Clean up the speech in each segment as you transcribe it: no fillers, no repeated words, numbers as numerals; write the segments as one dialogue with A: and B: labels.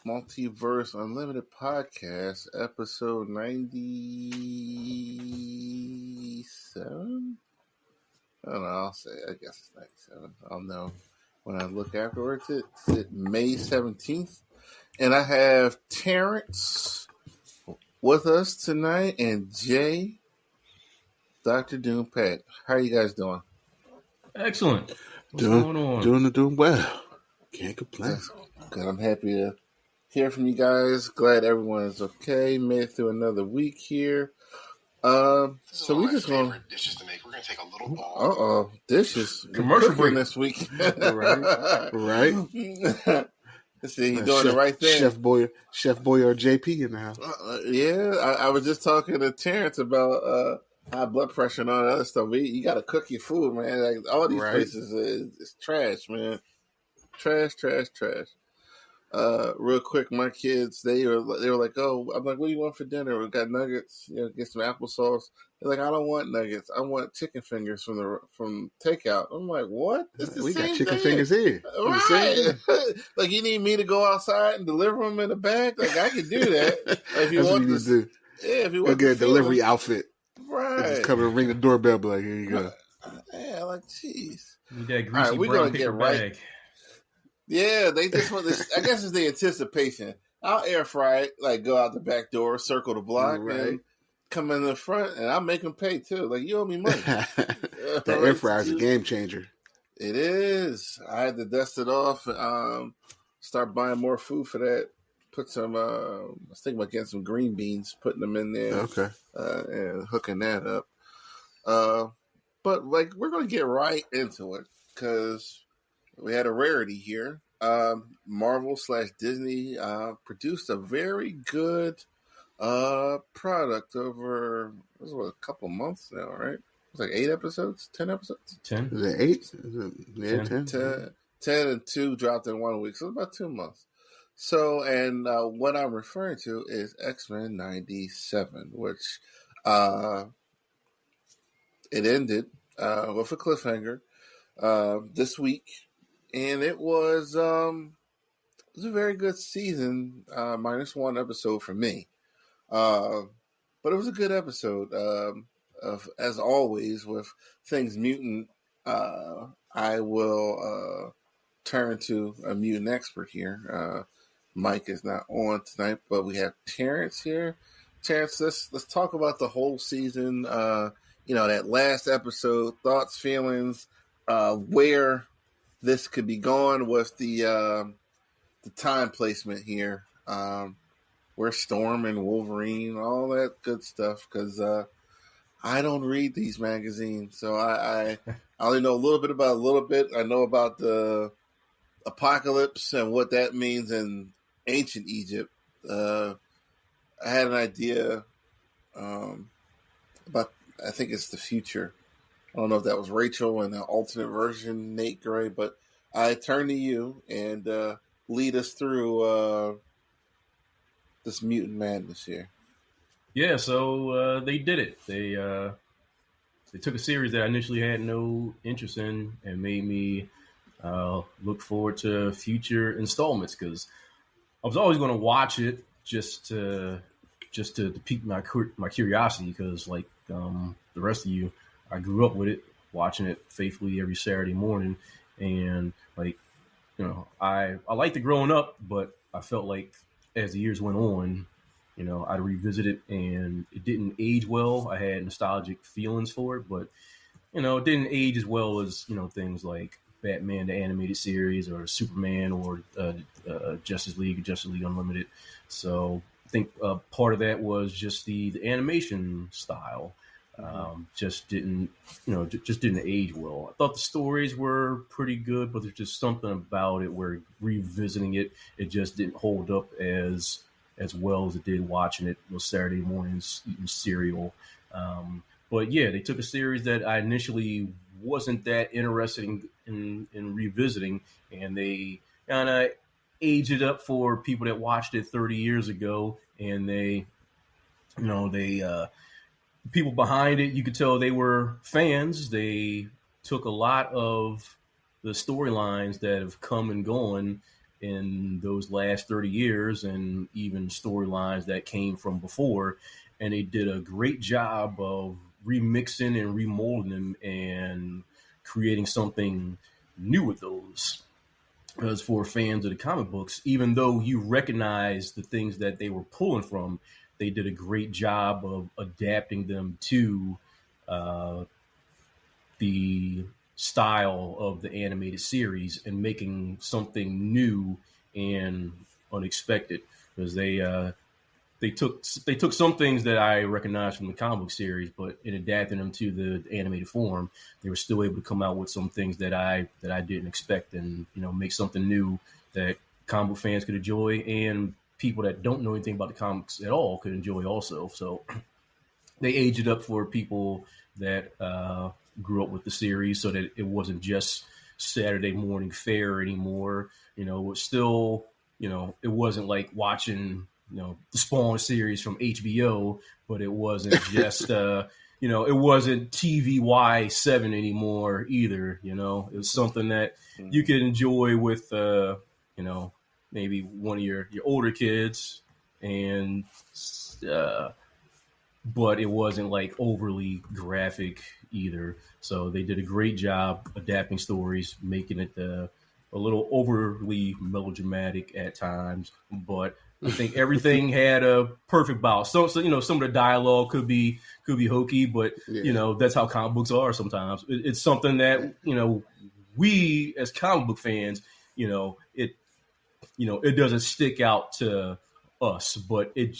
A: Multiverse Unlimited Podcast, episode 97? I don't know, I guess it's 97. I'll know when I look afterwards. It's May 17th. And I have Terrence with us tonight and Jay, Dr. Doom Pat. How are you guys doing?
B: Excellent. What's going on?
C: Doing well. Can't complain.
A: That's good. I'm happy to hear from you guys. Glad everyone is okay. Made it through another week here. So we just going
D: dishes to make. We're gonna take a little ball.
A: Dishes.
B: Commercial break
A: this week.
C: right.
A: Let's see, he's doing the right thing.
C: Chef Boy or JP in the house.
A: I was just talking to Terrence about high blood pressure and all that other stuff. You got to cook your food, man. Like all these places is trash, man. Trash. Real quick, my kids, they were like, oh, I'm like, what do you want for dinner? We got nuggets, get some applesauce. They're like, I don't want nuggets. I want chicken fingers from takeout. I'm like, what?
C: We got chicken fingers here.
A: Right. Like, you need me to go outside and deliver them in a bag? Like, I can do that. Like, if you want to do. Yeah, if you want
C: to get a delivery outfit.
A: Right.
C: Just come and ring the doorbell, be like, here you go.
A: Yeah, like, jeez.
B: Need that greasy we're going to get right. Bag.
A: Yeah, they just want this. I guess it's the anticipation. I'll air fry it, like go out the back door, circle the block, and come in the front, and I'll make them pay too. Like, you owe me money.
C: That air fryer is a game changer.
A: It is. I had to dust it off, start buying more food for that. Put some, I was thinking about getting some green beans, putting them in there, and hooking that up. But like, we're gonna get right into it because we had a rarity here. Marvel/Disney produced a very good product over a couple months now, right? It's like 8 episodes, 10 episodes.
B: 10.
C: Is it 8? Yeah, 10.
A: 10 and 2 dropped in 1 week, so about 2 months. So, and what I'm referring to is X-Men 97, which it ended with a cliffhanger this week. And it was a very good season, minus 1 episode for me. But it was a good episode. As always, with things mutant, I will turn to a mutant expert here. Mike is not on tonight, but we have Terrence here. Terrence, let's talk about the whole season. That last episode, thoughts, feelings, where this could be going with the time placement here. Where Storm and Wolverine, all that good stuff. Because I don't read these magazines, so I only know a little bit about a little bit. I know about the apocalypse and what that means in ancient Egypt. I had an idea about, I think it's the future. I don't know if that was Rachel and the alternate version, Nate Gray, but I turn to you and lead us through this mutant madness here.
B: Yeah, so they did it. They took a series that I initially had no interest in and made me look forward to future installments because I was always going to watch it just to pique my curiosity because, like the rest of you, I grew up with it, watching it faithfully every Saturday morning. And I liked it growing up, but I felt like as the years went on, I'd revisit it and it didn't age well. I had nostalgic feelings for it, but, it didn't age as well as, things like Batman, the animated series, or Superman, or Justice League Unlimited. So I think part of that was just the animation style. Just didn't age well. I thought the stories were pretty good, but there's just something about it where revisiting it just didn't hold up as well as it did watching it those Saturday mornings eating cereal. But yeah, they took a series that I initially wasn't that interested in revisiting, and they kind of aged it up for people that watched it 30 years ago, and they people behind it, you could tell they were fans. They took a lot of the storylines that have come and gone in those last 30 years and even storylines that came from before. And they did a great job of remixing and remolding them and creating something new with those. Because for fans of the comic books, even though you recognize the things that they were pulling from, they did a great job of adapting them to the style of the animated series and making something new and unexpected. Because they took some things that I recognized from the comic book series, but in adapting them to the animated form, they were still able to come out with some things that I didn't expect, and make something new that comic book fans could enjoy, and people that don't know anything about the comics at all could enjoy also. So they aged it up for people that grew up with the series, so that it wasn't just Saturday morning fare anymore. It was still, it wasn't like watching the Spawn series from HBO, but it wasn't just it wasn't TVY7 anymore either. It was something that you could enjoy with maybe one of your older kids, and but it wasn't like overly graphic either. So they did a great job adapting stories, making it a little overly melodramatic at times, but I think everything had a perfect balance. So some of the dialogue could be hokey, but that's how comic books are sometimes. It's something that we as comic book fans, it doesn't stick out to us, but it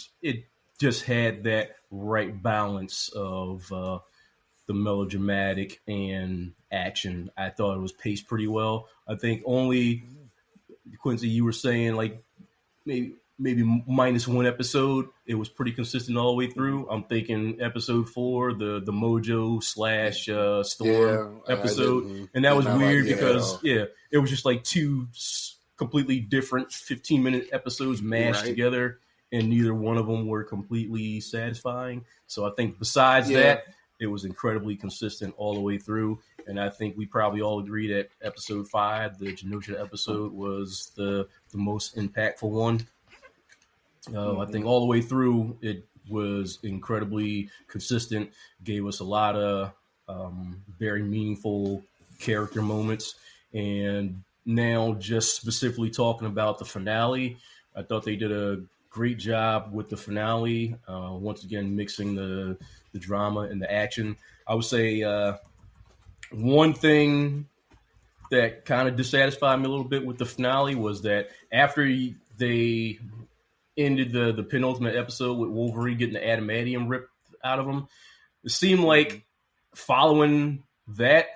B: just had that right balance of the melodramatic and action. I thought it was paced pretty well. I think only, Quincy, you were saying like maybe minus one episode, it was pretty consistent all the way through. I'm thinking episode 4, the Mojo / Storm episode, and that was weird because it was just like 2 completely different 15-minute episodes mashed together, and neither one of them were completely satisfying. So I think besides that, it was incredibly consistent all the way through. And I think we probably all agree that episode 5, the Genosha episode, was the most impactful one. I think all the way through, it was incredibly consistent, gave us a lot of very meaningful character moments. And now just specifically talking about the finale, I thought they did a great job with the finale. Once again, mixing the drama and the action. I would say one thing that kind of dissatisfied me a little bit with the finale was that after they ended the penultimate episode with Wolverine getting the adamantium ripped out of him, it seemed like following that,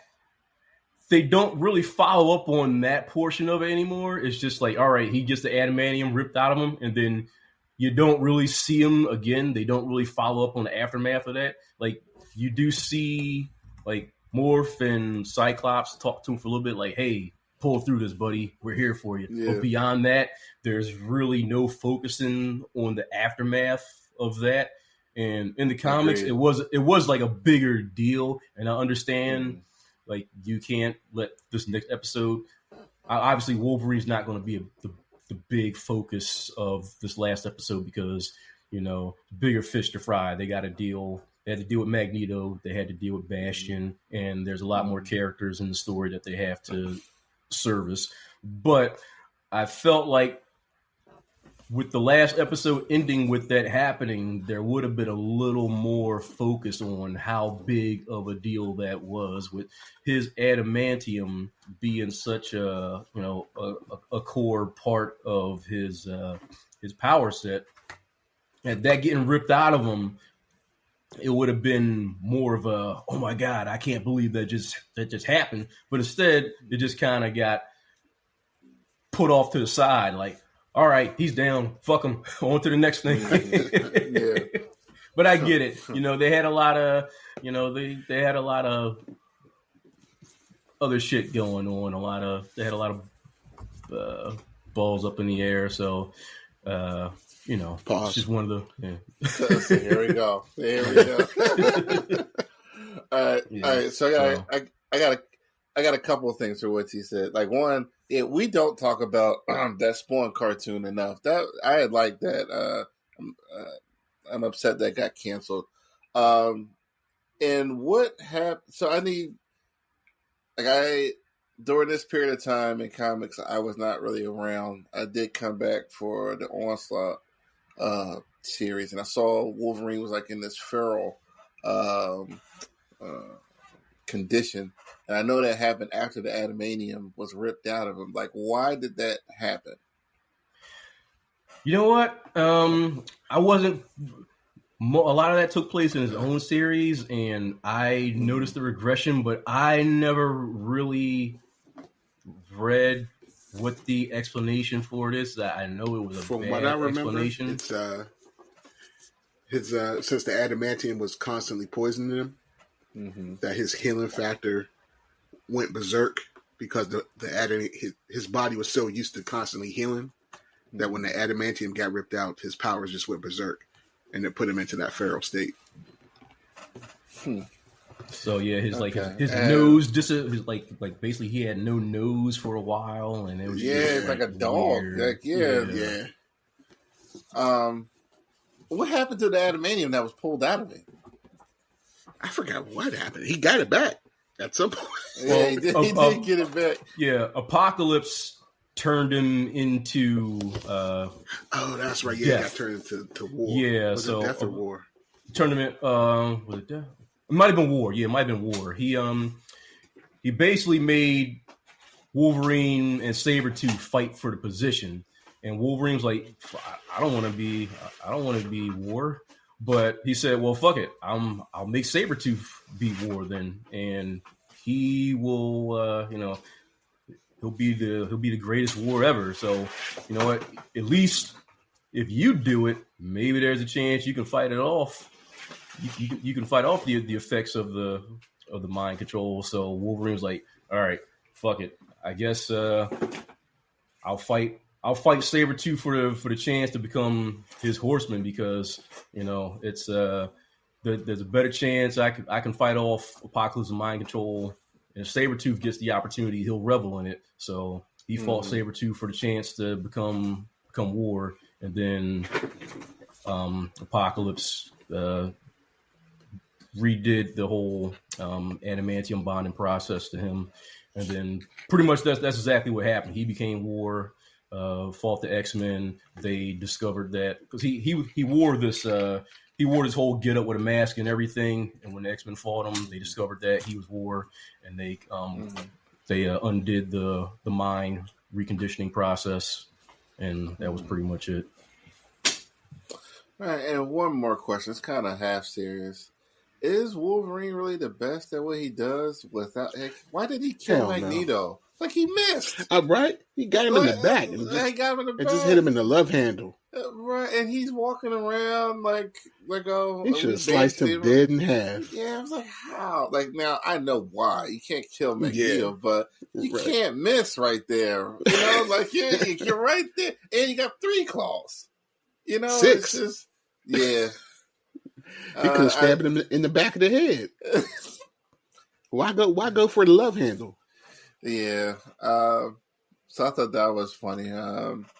B: they don't really follow up on that portion of it anymore. It's just like, all right, he gets the adamantium ripped out of him, and then you don't really see him again. They don't really follow up on the aftermath of that. Like, you do see like Morph and Cyclops talk to him for a little bit, like, hey, pull through this, buddy. We're here for you. Yeah. But beyond that, there's really no focusing on the aftermath of that. And in the comics, it was like a bigger deal. And I understand, like, you can't let this next episode. Obviously, Wolverine's not going to be the big focus of this last episode because, bigger fish to fry. They had to deal with Magneto. They had to deal with Bastion, and there's a lot more characters in the story that they have to service. But I felt like with the last episode ending with that happening, there would have been a little more focus on how big of a deal that was, with his adamantium being such a core part of his power set, and that getting ripped out of him. It would have been more of a, oh my God, I can't believe that just happened. But instead, it just kind of got put off to the side. Like, all right, he's down. Fuck him. On to the next thing. But I get it. They had a lot of, they had a lot of other shit going on. They had a lot of balls up in the air. So,
C: Pause.
B: It's just one of the. Yeah.
A: So here we go. All right. So I got a couple of things for what he said. Like, one, Yeah, we don't talk about that Spawn cartoon enough. That I had liked that. I'm upset that got canceled. And what happened? So I need during this period of time in comics, I was not really around. I did come back for the Onslaught series, and I saw Wolverine was like in this feral condition. And I know that happened after the adamantium was ripped out of him. Like, why did that happen?
B: You know what? I wasn't. A lot of that took place in his own series, and I noticed the regression, but I never really read what the explanation for it is. I know it was a bad explanation.
C: It's since the adamantium was constantly poisoning him, that his healing factor went berserk because his body was so used to constantly healing that when the adamantium got ripped out, his powers just went berserk, and it put him into that feral state.
B: So yeah, his nose like basically he had no nose for a while, and it was
A: it's like a dog.
B: Yeah.
A: What happened to the adamantium that was pulled out of it?
C: I forgot what happened. He got it back at some point.
A: Yeah, he did get it back.
B: Yeah, Apocalypse turned him into.
C: That's right. Yeah,
B: death.
C: He got turned into war.
B: Yeah,
C: was
B: so
C: it death or war?
B: Turned him in. Was it death? It might have been war. Yeah, it might have been war. He basically made Wolverine and Sabretooth fight for the position, and Wolverine was like, I don't want to be war. But he said, well, fuck it. I'll make Sabretooth be war then. And he will, he'll be the greatest war ever. So, you know what? At least if you do it, maybe there's a chance you can fight it off. You can fight off the effects of the mind control. So Wolverine was like, all right, fuck it. I guess I'll fight Sabretooth for the chance to become his horseman, because it's there's a better chance I can fight off Apocalypse and mind control, and if Sabretooth gets the opportunity, he'll revel in it. So he fought Sabretooth for the chance to become war, and then Apocalypse redid the whole adamantium bonding process to him, and then pretty much that's exactly what happened. He became war. Fought the X-Men. They discovered that because he wore this whole get up with a mask and everything. And when the X-Men fought him, they discovered that he was war, and they undid the mind reconditioning process, and that was pretty much it.
A: All right, and one more question. It's kind of half serious. Is Wolverine really the best at what he does without? Why did he kill Magneto? No. Like, he missed.
C: Right? He got him in the back. And just hit him in the love handle.
A: Right, and he's walking around like
C: he should have sliced him dead in half.
A: Yeah, I was like, how? Like, now I know why. You can't kill Magneto, but you can't miss right there. Like you're right there, and you got 3 claws.
C: 6.
A: It's just, yeah.
C: He could have stabbed him in the back of the head. Why go for the love handle?
A: Yeah. So I thought that was funny.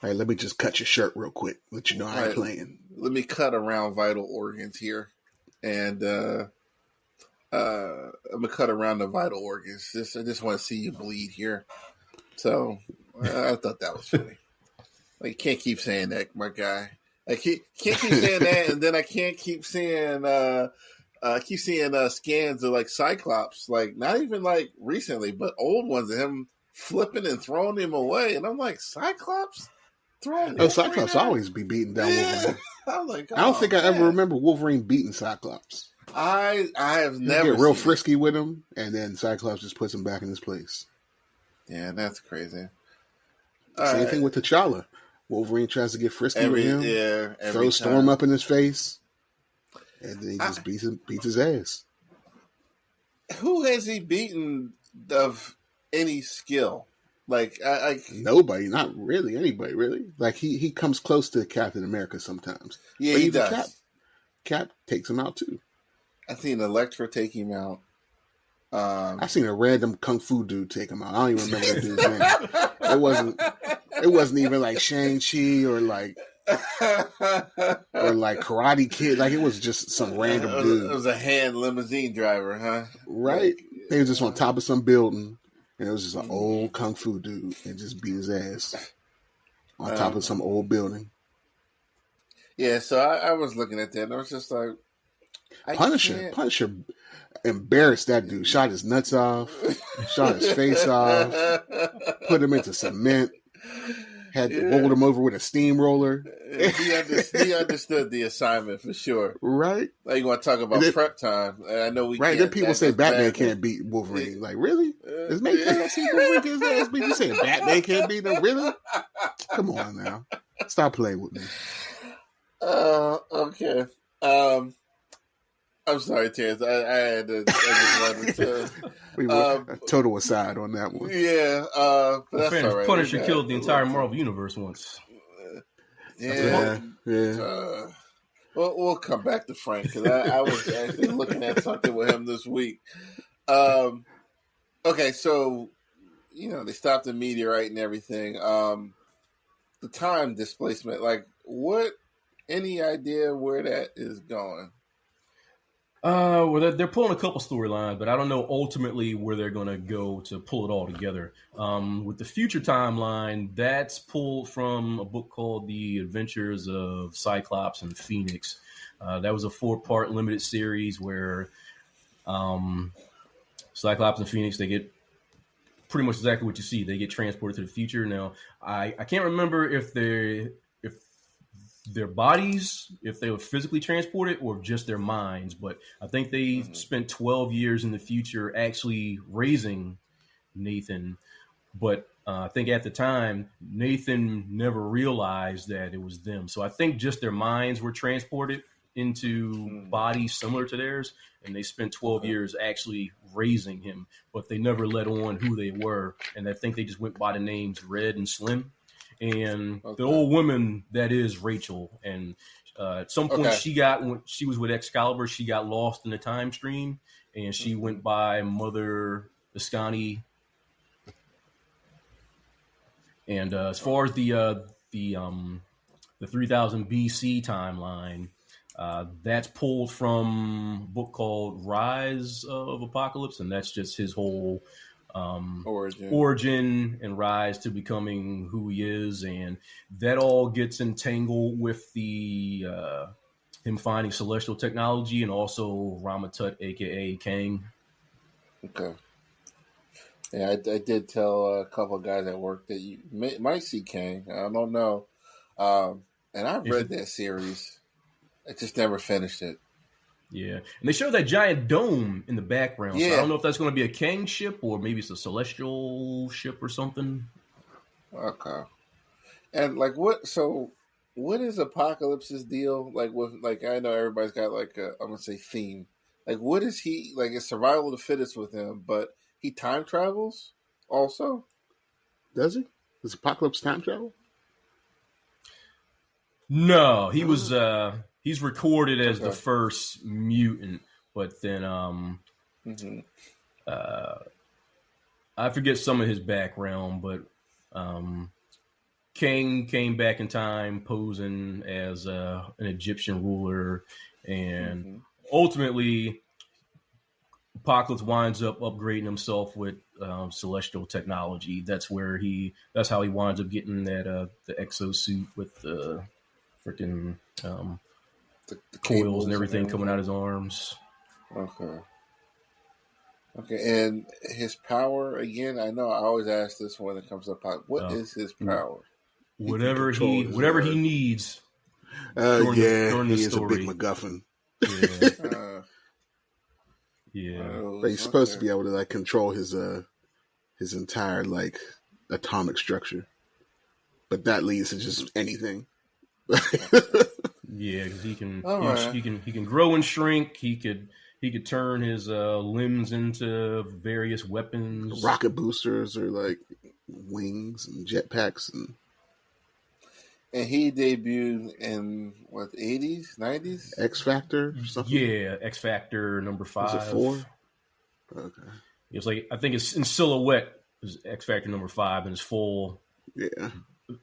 C: Hey, let me just cut your shirt real quick. Let you know I ain't playing.
A: Let me cut around vital organs here. And I'm going to cut around the vital organs. I just want to see you bleed here. So I thought that was funny. Like, you can't keep saying that, my guy. I can't keep saying that, and then I can't keep seeing scans of like Cyclops, like not even like recently, but old ones of him flipping and throwing him away, and I'm like, Cyclops throwing?
C: Cyclops always be beating down Wolverine.
A: I'm like,
C: I don't think I ever remember Wolverine beating Cyclops.
A: I have never
C: get real frisky with him, and then Cyclops just puts him back in his place.
A: Yeah, that's crazy.
C: Same thing with T'Challa. Wolverine tries to get frisky with him. Yeah, throws Storm up in his face, and then he just beats his ass.
A: Who has he beaten of any skill? Like
C: nobody, not really anybody. Really, like he comes close to Captain America sometimes.
A: Yeah, he does.
C: Cap takes him out too.
A: I've seen Elektra take him out.
C: I seen a random kung fu dude take him out. I don't even remember the dude's name. It wasn't even like Shang-Chi or like Karate Kid. Like it was just some random dude.
A: It was a hand limousine driver, huh?
C: Right? They was just on top of some building, and it was just an old kung fu dude and just beat his ass on top of some old building.
A: Yeah, so I was looking at that, and I was just like,
C: Punisher embarrassed that dude. Shot his nuts off, shot his face off, put him into cement, rolled him over with a steamroller.
A: He understood the assignment for sure.
C: Right?
A: Like you want to talk about prep time? I know we
C: right. Then people say Batman can't beat Wolverine. Like really? Is Mayfield see Wolverine get his ass beat? You saying Batman can't beat him? Really? Come on now, stop playing with me.
A: Okay. I'm sorry, Terrence. I just wanted to.
C: We were a total aside on that one.
A: Yeah, but that's all right.
B: Punisher killed the entire Marvel universe once.
A: Yeah. We'll come back to Frank because I was actually looking at something with him this week. Okay, so they stopped the meteorite and everything. The time displacement, like what? Any idea where that is going?
B: Well, they're pulling a couple storylines, but I don't know ultimately where they're going to go to pull it all together. With the future timeline, that's pulled from a book called The Adventures of Cyclops and Phoenix. That was a 4-part limited series where Cyclops and Phoenix, they get pretty much exactly what you see. They get transported to the future. Now, I can't remember if their bodies, if they were physically transported or just their minds. But I think they spent 12 years in the future actually raising Nathan. But I think at the time, Nathan never realized that it was them. So I think just their minds were transported into bodies similar to theirs. And they spent 12 years actually raising him. But they never let on who they were. And I think they just went by the names Red and Slim. And the old woman, that is Rachel. And at some point when she was with Excalibur, she got lost in the time stream and she went by Mother Ascani. And as far as the 3000 BC timeline, that's pulled from a book called Rise of Apocalypse. And that's just his whole origin and rise to becoming who he is, and that all gets entangled with the him finding celestial technology and also Ramatut, aka Kang.
A: Okay. Yeah, I did tell a couple of guys at work that you might see Kang. I don't know, and I read that series. I just never finished it.
B: Yeah, and they show that giant dome in the background. Yeah. So I don't know if that's going to be a Kang ship or maybe it's a celestial ship or something.
A: Okay. And like what? So what is Apocalypse's deal? Like with I know everybody's got like I'm gonna say theme. Like what is he like? It's survival of the fittest with him, but he time travels also.
C: Does he? Does Apocalypse time travel?
B: No, he was. He's recorded as the first mutant, but then I forget some of his background, but King came back in time posing as an Egyptian ruler, and ultimately Apocalypse winds up upgrading himself with celestial technology. That's how he winds up getting that the exosuit with the freaking
A: the
B: coils and everything coming out his arms.
A: Okay, and his power again. I know I always ask this when it comes up. What is his power?
B: Whatever he needs.
C: During the he is story. A big MacGuffin.
B: Yeah,
C: but he's supposed to be able to like control his entire like atomic structure, but that leads to just anything.
B: Yeah, because he can grow and shrink. He could turn his limbs into various weapons,
C: rocket boosters, or like wings and jetpacks,
A: and he debuted in what 80s, 90s?
C: X Factor or something.
B: Yeah, X Factor number 5.
C: Was it 4? Okay.
B: It's like I think it's in silhouette is X Factor number 5, and his full
C: Yeah.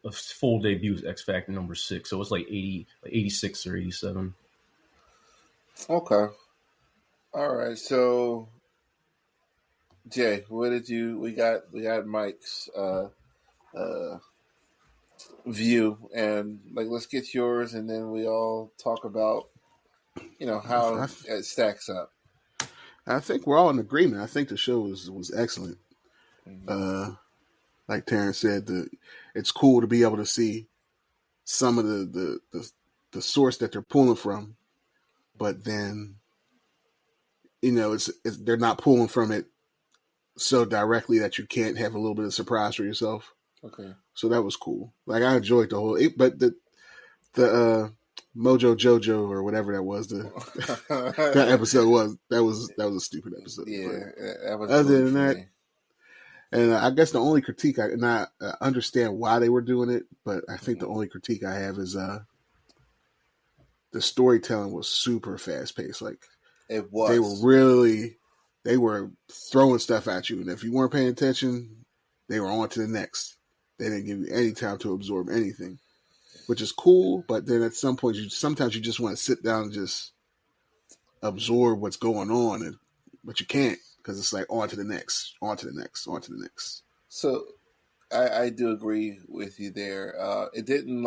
B: A full debut was X Factor number 6, so it's like 86 or 87.
A: Okay. All right. So, Jay, what did you? We got Mike's view, and like let's get yours, and then we all talk about how it stacks up.
C: I think we're all in agreement. I think the show was excellent.
A: Mm-hmm.
C: Like Terrence said, it's cool to be able to see some of the source that they're pulling from, but then it's they're not pulling from it so directly that you can't have a little bit of surprise for yourself.
A: Okay.
C: So that was cool. Like I enjoyed the whole, but the Mojo Jojo or whatever that was, that episode was a stupid episode.
A: Yeah, that was.
C: Other than that, and I guess the only critique I understand why they were doing it, but I think the only critique I have is the storytelling was super fast paced. Like
A: it was.
C: They were throwing stuff at you, and if you weren't paying attention, they were on to the next. They didn't give you any time to absorb anything, which is cool. But then at some point, sometimes you just want to sit down and just absorb what's going on, but you can't because it's like on to the next, on to the next, on to the next.
A: So I do agree with you there. It didn't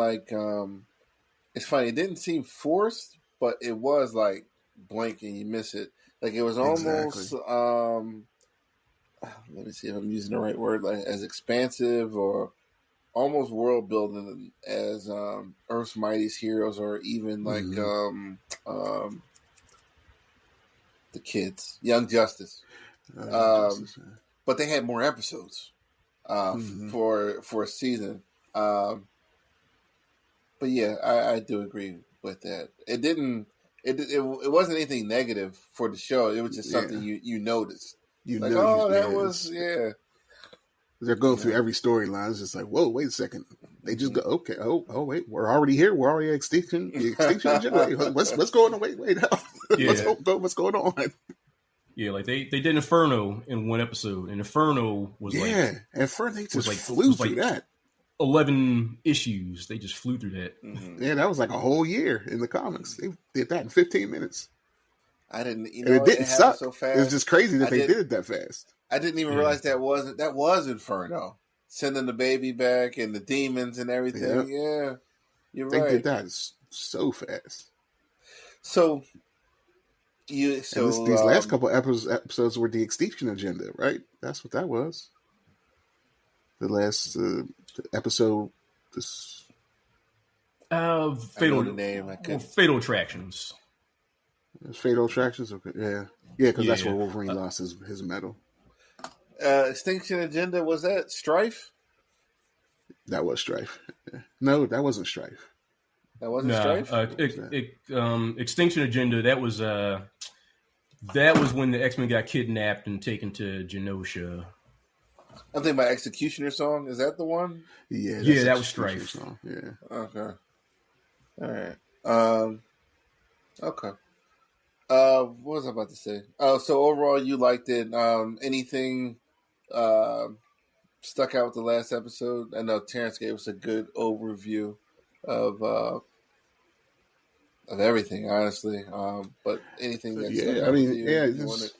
A: it's funny. It didn't seem forced, but it was like blink and you miss it. Like it was almost. Exactly. Let me see if I'm using the right word. Like as expansive or almost world building as Earth's Mightiest Heroes, or even like the kids, Young Justice. But they had more episodes for a season. But yeah, I do agree with that. It didn't. It wasn't anything negative for the show. It was just something you noticed. That was.
C: They're going through every storyline. It's just like, whoa, wait a second. They just go, okay, oh wait, we're already here. We're already at extinction. Wait, what's going on? Wait. What's going on?
B: Yeah, like they did Inferno in one episode, and Inferno was
C: Inferno they just flew through that.
B: 11 issues. They just flew through that.
C: Mm-hmm. Yeah, that was like a whole year in the comics. They did that in 15 minutes.
A: I didn't,
C: and it didn't suck. So fast. It was just crazy that they did it that fast.
A: I didn't even realize that was Inferno. Sending the baby back and the demons and everything. Yep. Yeah, you're right.
C: They did that so fast.
A: So
C: these last couple episodes were the Extinction Agenda, right? That's what that was. The last episode.
B: Fatal Attractions.
C: Fatal Attractions. Okay, yeah, because that's where Wolverine lost his medal.
A: Extinction Agenda, was that Strife?
C: That was Strife. No, that wasn't Strife.
A: That wasn't Strife?
B: Extinction Agenda, that was when the X-Men got kidnapped and taken to Genosha.
A: I'm thinking about Executioner Song. Is that the one?
C: Yeah,
B: that was Strife.
C: Song. Yeah.
A: Okay. All right. Okay. What was I about to say? So overall, you liked it. Anything stuck out with the last episode? I know Terrence gave us a good overview of everything, honestly. But anything that stuck out with you?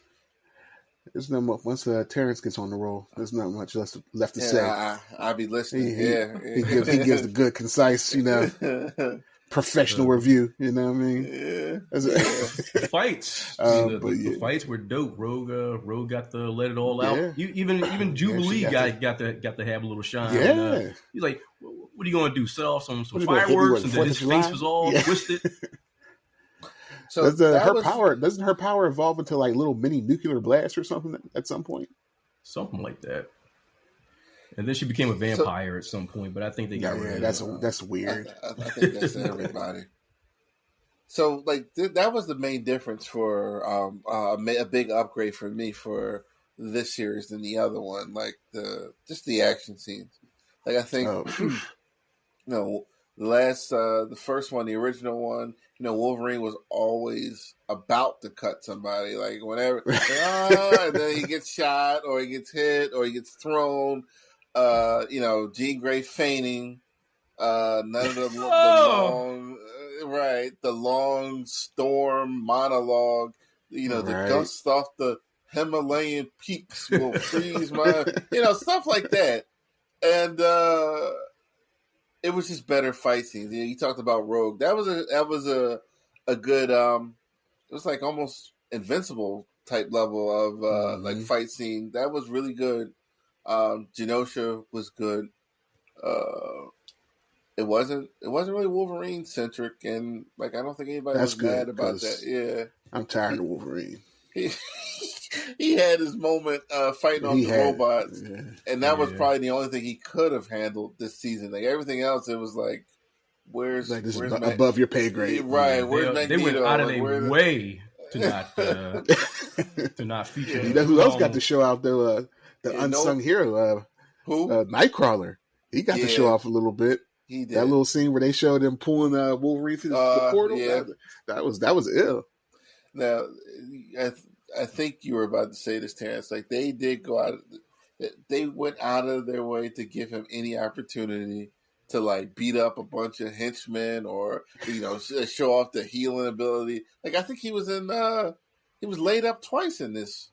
C: There's not much. Once Terrence gets on the roll, there's not much left to say.
A: I'll be listening.
C: He gives the good, concise, professional review. You know what I mean?
A: Yeah.
B: The fights. The fights were dope. Rogue got to let it all out. Even Jubilee got to have a little shine.
C: Yeah.
B: He's like, what are you going to do? Set off some fireworks, and then his face was all twisted.
C: So doesn't her power evolve into like little mini nuclear blasts or something at some point?
B: Something like that. And then she became a vampire at some point, but I think they got rid of it.
C: That's weird.
A: I think that's everybody. So like that was the main difference for a big upgrade for me for this series than the other one. Like the action scenes. Like I think the first one, the original one, Wolverine was always about to cut somebody. Like whenever, and then he gets shot or he gets hit or he gets thrown. Jean Grey fainting. None of the long, the long storm monologue. The gusts off the Himalayan peaks will freeze my, stuff like that. And it was just better fight scenes. You talked about Rogue. That was a good. It was like almost Invincible type level of like fight scene. That was really good. Genosha was good. It wasn't really Wolverine centric, and like I don't think anybody was mad about that. Yeah,
C: I'm tired of Wolverine.
A: He had his moment fighting off the robots, and that was probably the only thing he could have handled this season. Like everything else, it was like, where's
C: above your pay grade,
A: right? Where's Magneto?
B: They went out of their way to not feature.
C: You know who else got to show out the unsung hero?
A: Who?
C: Nightcrawler. He got to show off a little bit.
A: He did.
C: That little scene where they showed him pulling Wolverine through the portal. Yeah. That was ill.
A: Now, I think you were about to say this, Terrence. Like they did go out. They went out of their way to give him any opportunity to like beat up a bunch of henchmen or show off the healing ability. Like I think he was he was laid up twice in this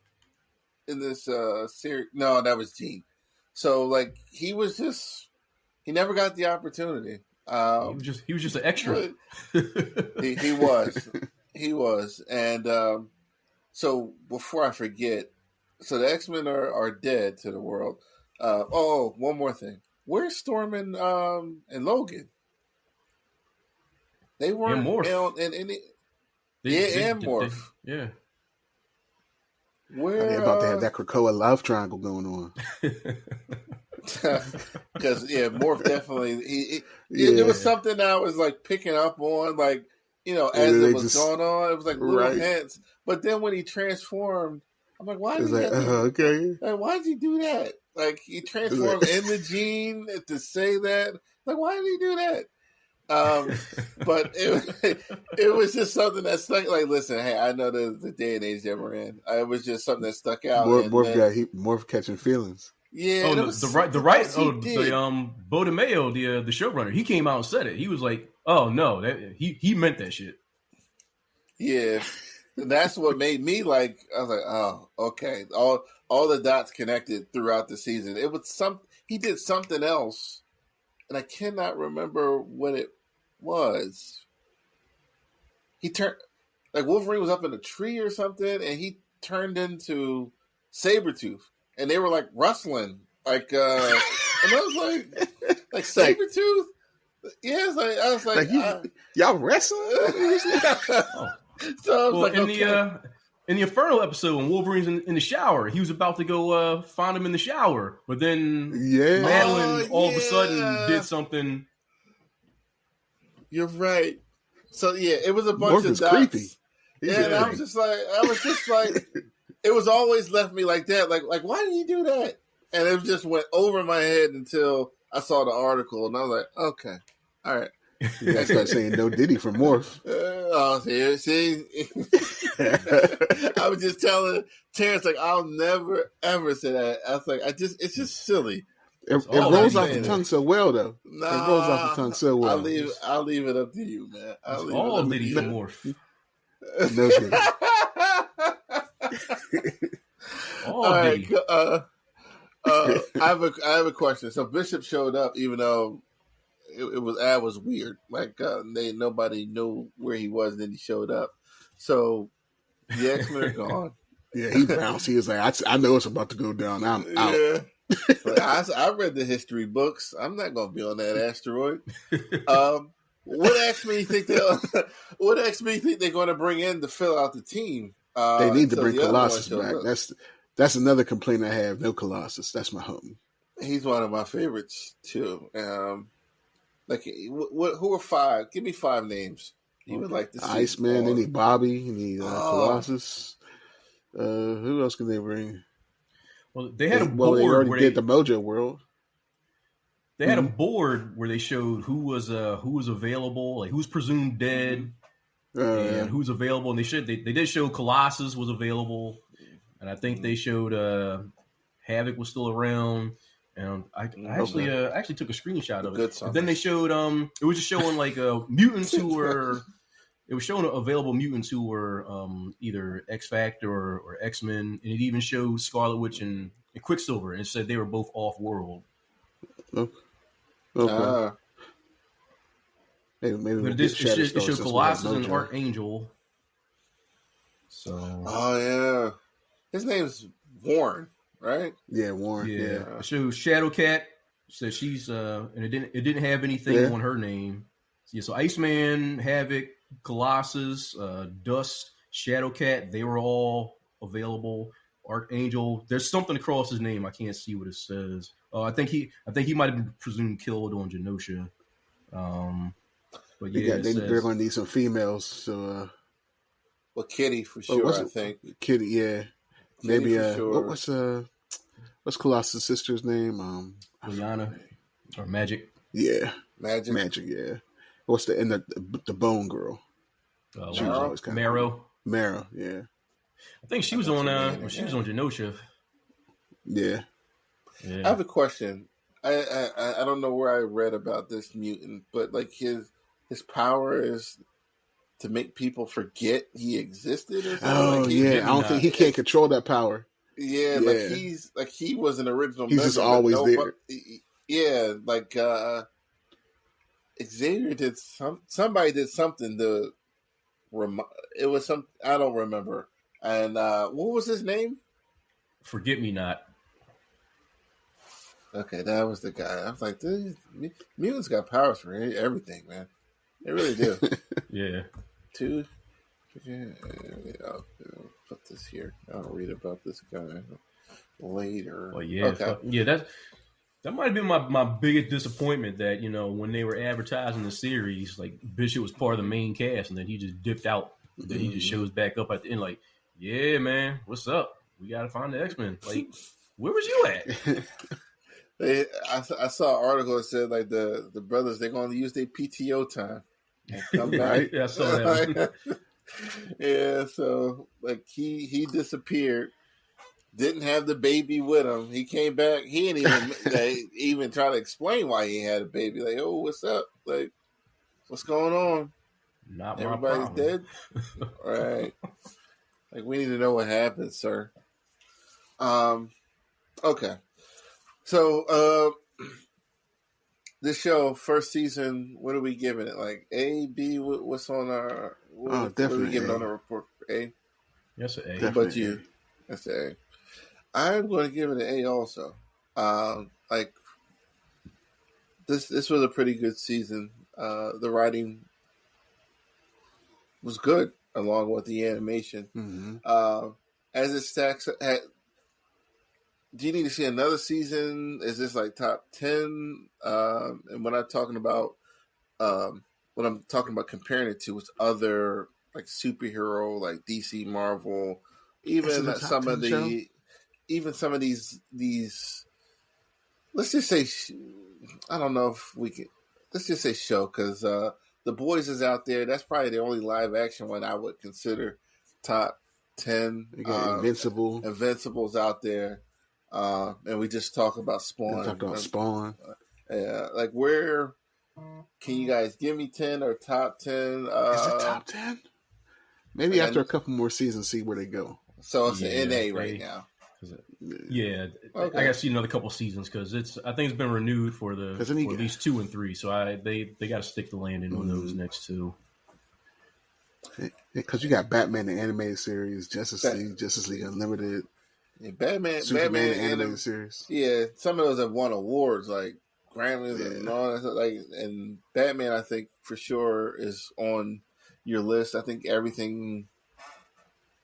A: series. No, that was Jean. So like he never got the opportunity.
B: He was just an extra.
A: He was, and so before I forget, so the X-Men are dead to the world. One more thing. Where's Storm and Logan? They weren't in any. And Morph.
B: Yeah.
A: Where
C: they're about to have that Krakoa love triangle going on.
A: Because Morph definitely it was something that I was like picking up on, like as it was going on, it was like little hints. But then when he transformed, I'm like, why did he why'd he do that? Like he transformed in the gene to say that. Like why did he do that? But it was just something that stuck. Like, listen, hey, I know the day and age that we're in. It was just something that stuck out.
C: Morph catching feelings.
A: Yeah,
B: Bo DeMayo, the showrunner, he came out and said it. He was like, "Oh no, he meant that shit."
A: Yeah, that's what made me like. I was like, "Oh, okay." All the dots connected throughout the season. It was he did something else, and I cannot remember what it was. He turned like Wolverine was up in a tree or something, and he turned into Sabretooth. And they were like rustling, like, and I was like Sabretooth? Yeah, I was like,
C: y'all wrestling?
A: So I was
B: in the Inferno episode, when Wolverine's in the shower, he was about to go find him in the shower, but then Madeline all of a sudden did something.
A: You're right. So it was a bunch of dots. Creepy. And I was just like. It was always left me like that. Like, why did he do that? And it just went over my head until I saw the article, and I was like, okay, all right.
C: You gotta start saying no Diddy for Morph.
A: See? I was just telling Terrence, like, I'll never, ever say that. I was like, it's just silly.
C: It rolls off the tongue so well, though.
A: Nah,
C: it rolls off the tongue so well.
A: I'll leave it up to you, man.
B: All Diddy for Morph.
C: No Diddy.
A: All right. I have a question. So Bishop showed up, even though it was weird. Like nobody knew where he was, and then he showed up. So the X-Men are gone.
C: Yeah, he bounced. He was like, I know it's about to go down. I'm out.
A: Yeah. I read the history books. I'm not going to be on that asteroid. What X-Men you think they're going to bring in to fill out the team?
C: They need to bring Colossus back. That's another complaint I have. No Colossus. That's my homie.
A: He's one of my favorites too. Who are 5? Give me 5 names you would like to see.
C: Iceman. They need Bobby. You need Colossus. Who else can they bring?
B: Well, they had a board.
C: They already did the Mojo World.
B: They had a board where they showed who was available, like who's presumed dead. And who's available, and they did show Colossus was available, and I think they showed Havoc was still around, and I actually took a screenshot of it.
A: Good
B: But then they showed it was just showing like mutants who were. It was showing available mutants who were either X Factor or X Men, and it even showed Scarlet Witch and Quicksilver, and it said they were both off world.
C: Okay. Maybe
B: but it showed Colossus and Archangel. So.
A: Oh yeah, his name's Warren, right?
C: Yeah, Warren.
B: Yeah. It shows Shadowcat. So she's and it didn't have anything on her name. So Iceman, Havoc, Colossus, Dust, Shadowcat, they were all available. Archangel, there's something across his name. I can't see what it says. I think he might have been presumed killed on Genosha. But yeah,
C: they're going to need some females. So,
A: well, Kitty for sure. I think
C: Kitty, yeah,
A: Kitty
C: maybe.
A: For sure.
C: What's Colossus' sister's name?
B: Liana or Magic.
C: Yeah,
A: Magic.
C: Yeah. What's the Bone Girl?
B: Marrow.
C: Marrow, yeah.
B: I think she was on. She was on Genosha.
C: Yeah.
A: I have a question. I don't know where I read about this mutant, but like his power is to make people forget he existed or something.
C: Oh I don't think he can't control that power.
A: Yeah, like he was an original.
C: He's just always there.
A: Yeah, like Xavier did somebody did something to it was some I don't remember. And what was his name?
B: Forget Me Not.
A: Okay, that was the guy. I was like, mutants got powers for everything, man. They really do.
B: Yeah.
A: I'll put this here. I'll read about this guy later.
B: Well, yeah.
A: Okay.
B: Yeah, that might have been my biggest disappointment that, when they were advertising the series, like Bishop was part of the main cast and then he just dipped out. Then he just shows back up at the end like, yeah, man, what's up? We got to find the X-Men. Like, where was you at?
A: I saw an article that said like the brothers, they're going to use their PTO time and come back.
B: Yeah, I saw that.
A: Yeah, so like he disappeared. Didn't have the baby with him. He came back. He didn't even try to explain why he had a baby. Like, oh, what's up? Like, what's going on?
B: Not
A: Everybody's dead. Right. Like, we need to know what happened, sir. Okay. So, this show, first season, what are we giving it? Like A, B? What's on our?
C: Definitely.
A: What are we giving on the report for A?
B: Yes, an A.
C: Definitely.
A: But you, that's an A. I'm going to give it an A also. Like this was a pretty good season. The writing was good along with the animation.
C: Mm-hmm.
A: As it stacks, do you need to see another season? Is this like top 10? And when I'm talking about comparing it to is other like superhero, like DC, Marvel, even some of these. Let's just say, I don't know if we can. Let's just say show because The Boys is out there. That's probably the only live action one I would consider top 10.
C: You got Invincible.
A: Invincible's out there. And we just talk about Spawn.
C: We talked about Spawn.
A: Yeah, like where can you guys give me 10 or top 10?
C: Is it top 10? Maybe after a couple more seasons, see where they go.
A: So it's an NA right now.
B: Yeah, okay. I got to see another couple seasons because I think it's been renewed for at least 2 and 3. So they got to stick the landing on those next two.
C: Because you got Batman the animated series, Justice League Unlimited.
A: Yeah, Batman
C: the animated series.
A: Yeah, some of those have won awards like Grammys and all that. Like, and Batman, I think for sure is on your list. I think everything.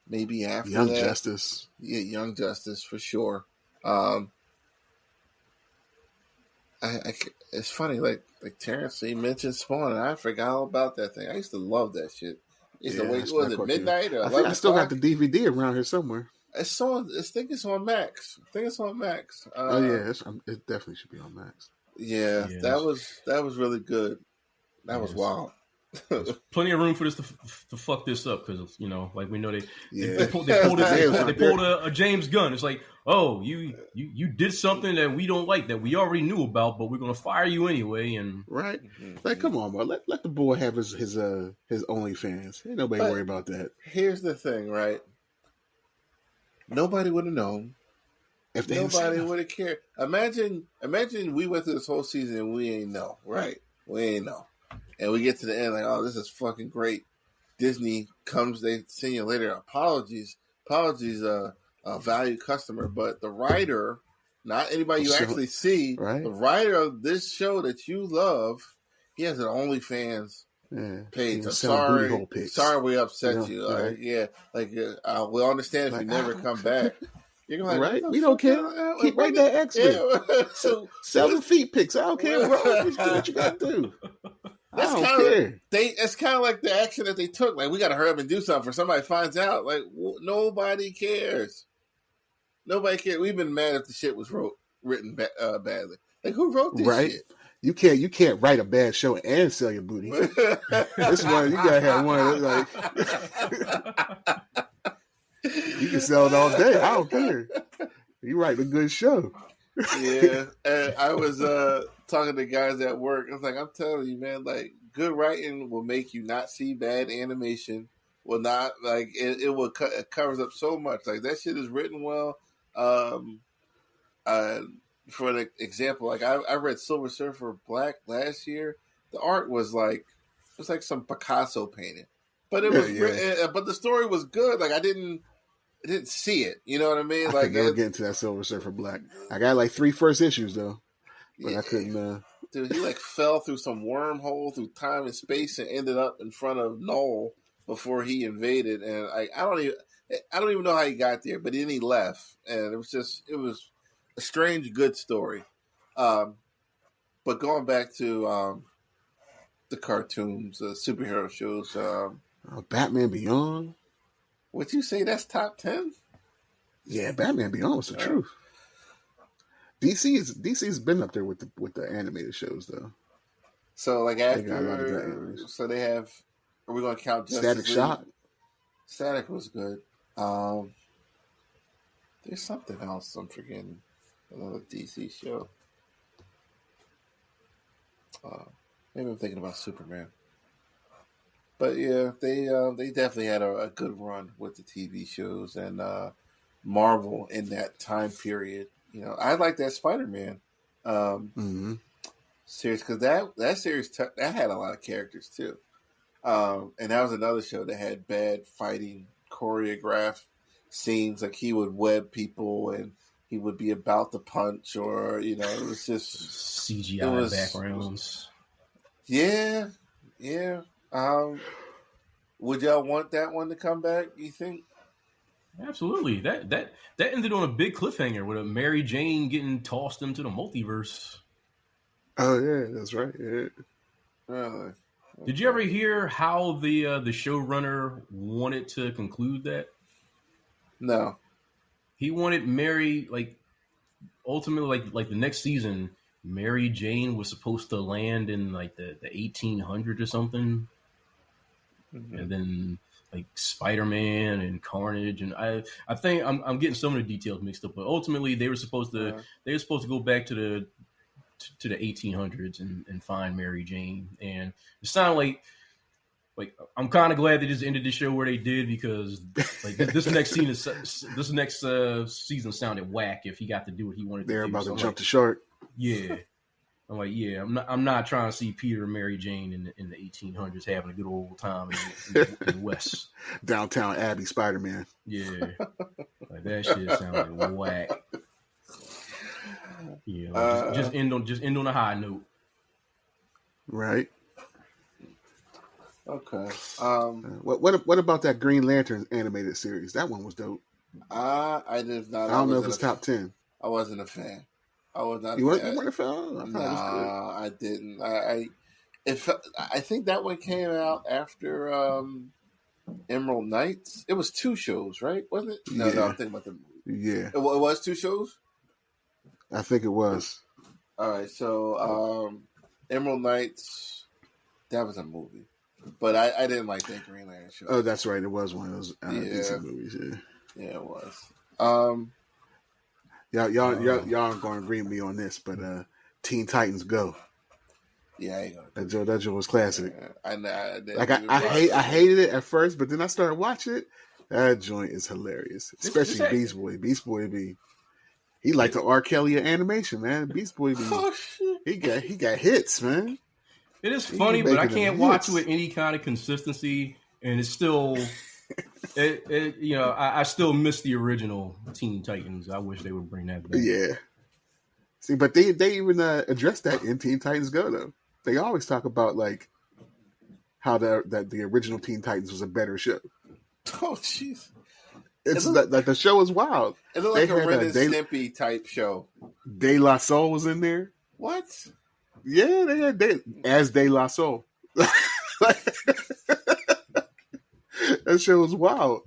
A: Maybe after
C: Young
A: that.
C: Justice.
A: Yeah, Young Justice for sure. It's funny, like Terrence, he mentioned Spawn, and I forgot all about that thing. I used to love that shit. Was it midnight or 11
C: I think I still got the DVD around here somewhere.
A: It's on. I think it's on Max.
C: It definitely should be on Max.
A: Yeah, that was really good. That was wild.
B: There's plenty of room for this to fuck this up because like we know they pulled a James Gunn. It's like, oh, you did something that we don't like that we already knew about, but we're gonna fire you anyway. And
C: right, like, come on, bro, let the boy have his OnlyFans. Ain't nobody worry about that.
A: Here's the thing, right? Nobody would have known. If nobody would have cared. Imagine we went through this whole season and we ain't know, right? We ain't know. And we get to the end like, oh, this is fucking great. Disney comes, they send you later. Apologies, valued customer. But the writer, not anybody you actually see,
C: right?
A: The writer of this show that you love, he has an OnlyFans page. I'm sorry we upset you. We'll understand if you never come back. You're like,
C: right? We don't care. Keep writing that extra. So sell the feet pics. I don't care, bro. What you got to do?
A: That's kind of like the action that they took. Like, we got to hurry up and do something for somebody finds out. Like, nobody cares. Nobody cares. We've been mad if the shit was written badly. Like, who wrote this shit?
C: You can't write a bad show and sell your booty. This one, you gotta have one like you can sell it all day. I don't care. You write a good show.
A: Yeah, and I was talking to guys at work. I was like, I'm telling you, man, like, good writing will make you not see bad animation. Will not, like, it will it covers up so much. Like, that shit is written well. For an example, like, I read Silver Surfer Black last year. The art was like, it was like some Picasso painting, but it was but the story was good. Like, I didn't see it. You know what I mean?
C: I could never get into that Silver Surfer Black. I got like 3 first issues though, but I couldn't.
A: Dude, he like fell through some wormhole through time and space and ended up in front of Null before he invaded. And I don't even know how he got there, but then he left, and it was a strange, good story. But going back to the cartoons, the superhero shows,
C: Batman Beyond.
A: Would you say that's top 10?
C: Yeah, Batman Beyond was the truth. DC's been up there with the animated shows though.
A: So like after, so they have. Are we going to count Justice
C: Static
A: League?
C: Shock? Static
A: was good. There's something else I'm forgetting. Another DC show. Maybe I'm thinking about Superman. But yeah, they definitely had a good run with the TV shows and Marvel in that time period. You know, I like that Spider-Man series because that series that had a lot of characters too, and that was another show that had bad fighting, choreographed scenes. Like, he would web people and he would be about to punch, or it was just
B: CGI backgrounds.
A: Yeah. Would y'all want that one to come back, you think?
B: Absolutely. That ended on a big cliffhanger with a Mary Jane getting tossed into the multiverse.
C: Oh yeah, that's right. Yeah.
A: Really?
B: Did you ever hear how the showrunner wanted to conclude that?
A: No.
B: He wanted Mary, like, ultimately, like the next season, Mary Jane was supposed to land in like the 1800s or something. Mm-hmm. And then like Spider-Man and Carnage, and I think I'm getting some of the details mixed up, but ultimately they were supposed to go back to the 1800s and find Mary Jane, and it sounded like I'm kind of glad they just ended the show where they did, because like this next season sounded whack if he got to do what he wanted to do.
C: They're about to jump the shark.
B: Yeah. I'm like, I'm not trying to see Peter and Mary Jane in the 1800s having a good old time in the West.
C: Downtown Abbey Spider-Man.
B: Yeah. Like, that shit sounded whack. Yeah, just end on a high note.
C: Right.
A: Okay.
C: What about that Green Lantern animated series? That one was dope.
A: I did not.
C: I don't know if it's top 10.
A: I wasn't a fan. I was not.
C: You weren't a fan?
A: No, I didn't. I think that one came out after Emerald Knights. It was 2 shows, right? Wasn't it? No, I'm thinking about the movie.
C: Yeah.
A: It was 2 shows?
C: I think it was.
A: All right, so Emerald Knights, that was a movie. But I didn't like that Green Lantern show.
C: Oh, that's right. It was one of those decent movies.
A: Yeah, it was.
C: Y'all aren't going to agree with me on this, but Teen Titans Go.
A: Yeah, I ain't gonna.
C: That joke was classic.
A: Yeah,
C: I hated it at first, but then I started watching it. That joint is hilarious, especially Beast Boy. Beast Boy he like the R. Kelly of animation, man. Beast Boy he got hits, man.
B: It is funny, but I can't watch with any kind of consistency, and it's still, I still miss the original Teen Titans. I wish they would bring that back.
C: Yeah. See, but they even addressed that in Teen Titans Go, though. They always talk about like how the original Teen Titans was a better show.
A: Oh, jeez.
C: It's like the show is wild.
A: It looked like a Ren and Stimpy type show.
C: De La Soul was in there.
A: What?
C: Yeah, they had De La Soul. That show was wild.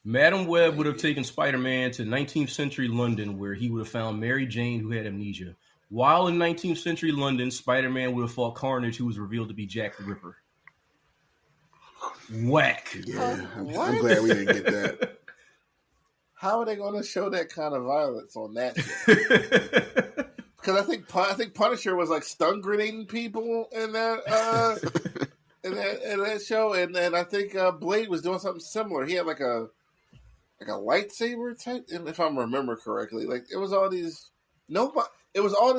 B: Madam Web would have taken Spider-Man to 19th century London, where he would have found Mary Jane, who had amnesia. While in 19th century London, Spider-Man would have fought Carnage, who was revealed to be Jack the Ripper. Whack.
C: Yeah, I'm glad we didn't get that.
A: How are they going to show that kind of violence on that show? Because I think Punisher was like stun grenading people in that in that show, and then I think Blade was doing something similar. He had like a lightsaber type, if I remember correctly. Like it was all these it was all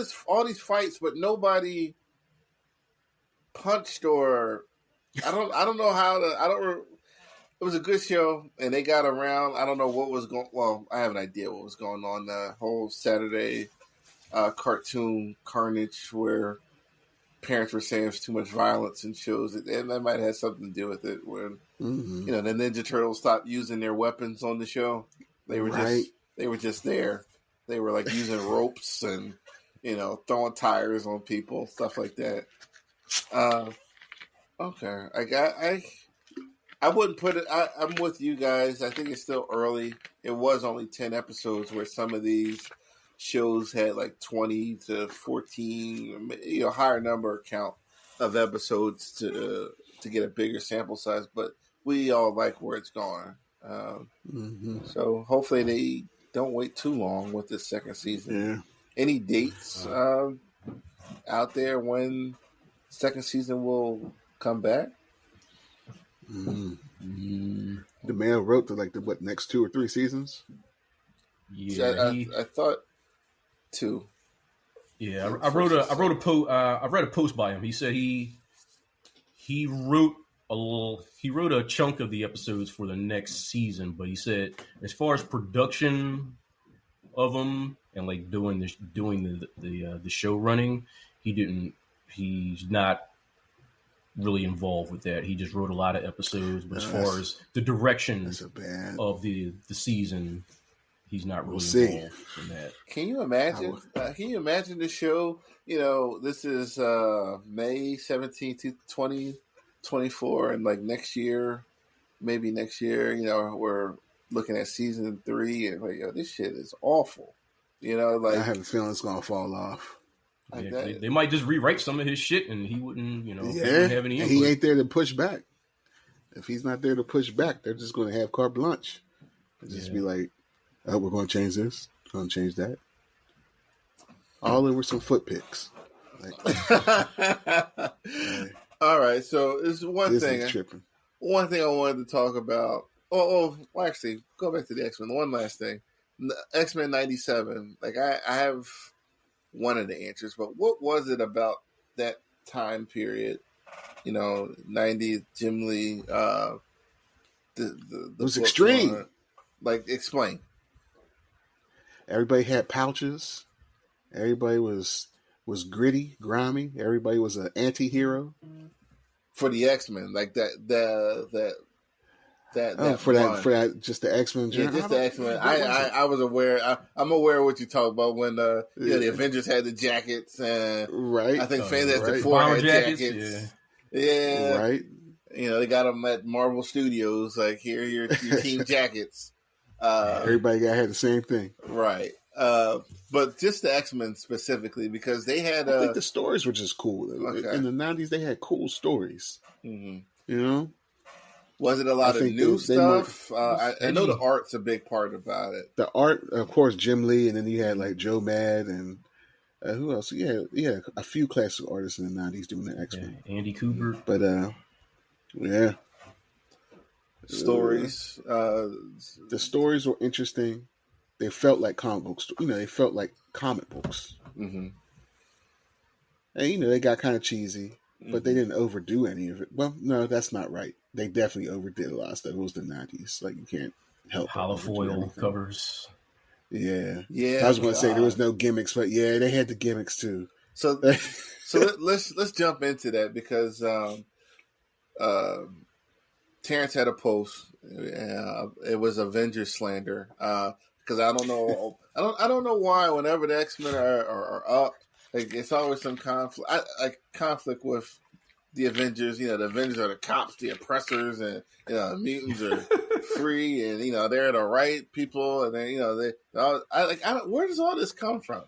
A: these fights, but nobody punched or I don't know how to It was a good show, and they got around. I don't know what was going. Well, I have an idea what was going on. The whole Saturday cartoon carnage, where parents were saying there's too much violence in shows, and that might have something to do with it. When the Ninja Turtles stopped using their weapons on the show, they were just there. They were like using ropes and throwing tires on people, stuff like that. Okay, I wouldn't put it. I'm with you guys. I think it's still early. It was only 10 episodes, where some of these shows had like 20 to 14, higher number count of episodes to get a bigger sample size. But we all like where it's going. So hopefully they don't wait too long with this second season.
C: Yeah.
A: Any dates out there when second season will come back?
C: The man wrote the next 2 or 3 seasons.
B: Yeah,
A: I thought 2.
B: Yeah, I read a post by him. He said he wrote a chunk of the episodes for the next season, but he said as far as production of them and like doing the show running, he's not really involved with that. He just wrote a lot of episodes, but as far as the direction of the season, he's not really involved in that.
A: Can you imagine? Can you imagine the show? This is May 17th, 2024, and like maybe next year, we're looking at season 3, and like, this shit is awful.
C: I have a feeling it's gonna fall off.
B: They might just rewrite some of his shit, and he wouldn't, he wouldn't have any input.
C: He ain't there to push back. If he's not there to push back, they're just going to have carte blanche. Just be like, "Oh, we're going to change this. Going to change that." All over some foot picks.
A: All right, so there's one thing.
C: Tripping.
A: One thing I wanted to talk about. Well, actually, go back to the X-Men. One last thing, X-Men '97. Like I have one of the answers, but what was it about that time period? 90s, Jim Lee. It
C: was extreme.
A: Explain.
C: Everybody had pouches. Everybody was gritty, grimy. Everybody was an anti-hero.
A: For the X-Men, like that
C: for that just the X-Men.
A: Yeah, just the X-Men. I was aware. I'm aware of what you talk about when the Avengers had the jackets, and
C: right.
A: I think Fans had the forehead jackets. Yeah,
C: right.
A: They got them at Marvel Studios. Like, here are your team jackets.
C: Everybody had the same thing.
A: Right. But just the X-Men specifically, because they had.
C: I think the stories were just cool. Okay. In the 90s, they had cool stories. Mm-hmm. You know?
A: Was it a lot of new stuff? I know the art's a big part about it.
C: The art, of course, Jim Lee, and then you had like Joe Mad and who else? Yeah, a few classic artists in the 90s doing the X-Men.
B: Yeah, Andy Kubert.
C: But, yeah.
A: Stories.
C: The stories were interesting. They felt like comic books. They felt like comic books. Mm-hmm. And, they got kind of cheesy, but they didn't overdo any of it. Well, no, that's not right. They definitely overdid a lot of stuff. It was the 90s. Like, you can't help
B: holofoil covers.
C: Yeah.
A: Yeah.
C: I was going to say there was no gimmicks, but yeah, they had the gimmicks too.
A: So let's jump into that because Terrence had a post. It was Avengers slander. Because I don't know, I don't know why. Whenever the X-Men are up, like, it's always some conflict. Conflict with the Avengers. The Avengers are the cops, the oppressors, and the mutants are free, and they're the right people, and then where does all this come from?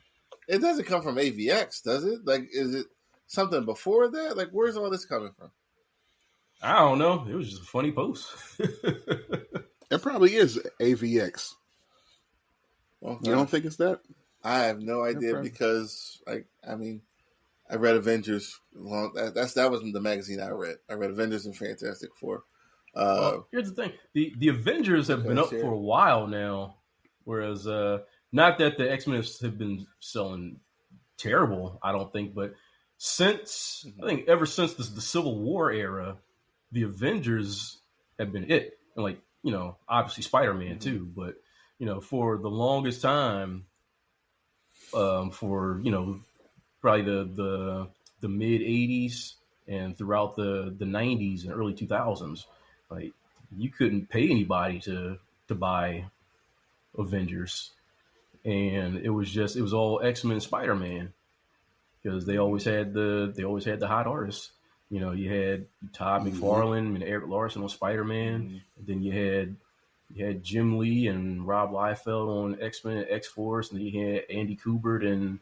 A: It doesn't come from AVX, does it? Like, is it something before that? Like, where's all this coming from?
B: I don't know. It was just a funny post.
C: It probably is AVX. Okay. You don't think it's that?
A: I have no idea because, I read Avengers. That was the magazine I read. I read Avengers and Fantastic Four.
B: Here's the thing: the Avengers have been up for a while now, whereas not that the X-Men have been selling terrible, I don't think, but I think ever since the Civil War era, the Avengers have been it, and obviously Spider-Man too, but for the longest time, for probably the mid 80s and throughout the 90s and early 2000s, like, you couldn't pay anybody to buy Avengers, and it was all X-Men and Spider-Man, because they always had the hot artists. You had Todd McFarlane and Eric Larson on Spider-Man, and then you had Jim Lee and Rob Liefeld on X-Men and X-Force, and then you had Andy Kubert and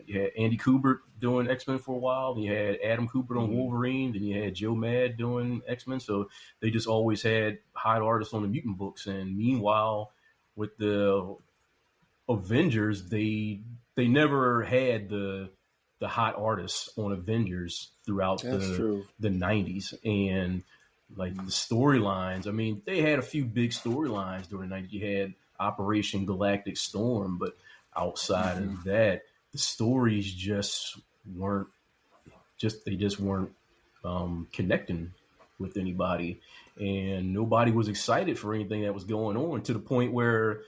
B: you had Andy Kubert doing X-Men for a while. Then you had Adam Kubert on Wolverine. Then you had Joe Mad doing X-Men. So they just always had hot artists on the mutant books. And meanwhile, with the Avengers, they never had the hot artists on Avengers throughout the 90s. And like the storylines, they had a few big storylines during the 90s. You had Operation Galactic Storm, but outside of that, the stories just weren't connecting with anybody, and nobody was excited for anything that was going on, to the point where,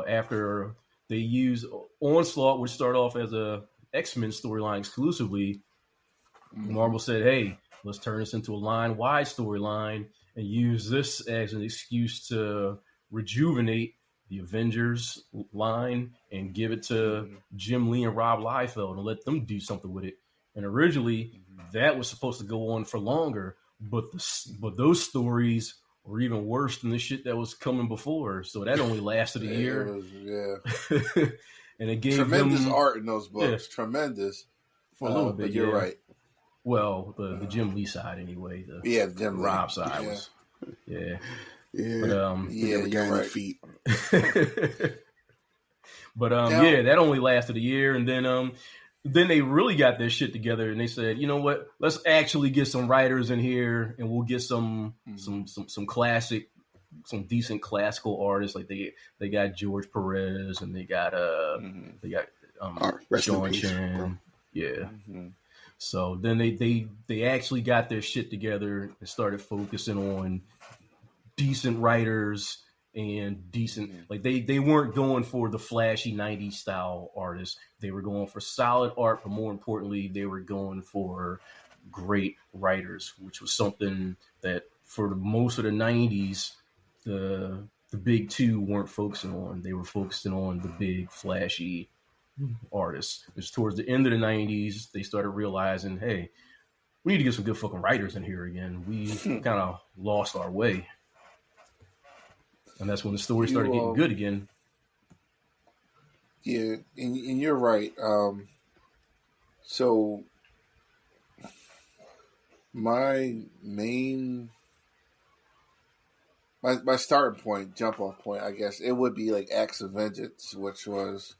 B: after they used Onslaught, which started off as a X-Men storyline exclusively, Marvel said, hey, let's turn this into a line-wide storyline and use this as an excuse to rejuvenate the Avengers line and give it to Jim Lee and Rob Liefeld and let them do something with it. And originally, that was supposed to go on for longer, but those stories were even worse than the shit that was coming before. So that only lasted a year. And it gave
A: tremendous art in those books. Yeah, tremendous
B: for a little bit.
A: But you're right.
B: Well, the Jim Lee side anyway.
A: The Jim
B: Rob side was. Yeah.
C: Yeah,
A: but
C: you're right. Feet.
B: But that only lasted a year, and then they really got their shit together, and they said, you know what? Let's actually get some writers in here, and we'll get some classic, some decent classical artists. Like they got George Perez, and they got Sean Chen. Yeah. Mm-hmm. So then they actually got their shit together and started focusing on decent writers and decent, like they weren't going for the flashy 90s style artists. They were going for solid art, but more importantly, they were going for great writers, which was something that for most of the 90s, the big two weren't focusing on. They were focusing on the big flashy artists. It's towards the end of the 90s, they started realizing, hey, we need to get some good fucking writers in here again. We kind of lost our way. And that's when the story started getting good again.
A: Yeah, and you're right. So my main my starting point, jump off point, I guess it would be like Acts of Vengeance, which was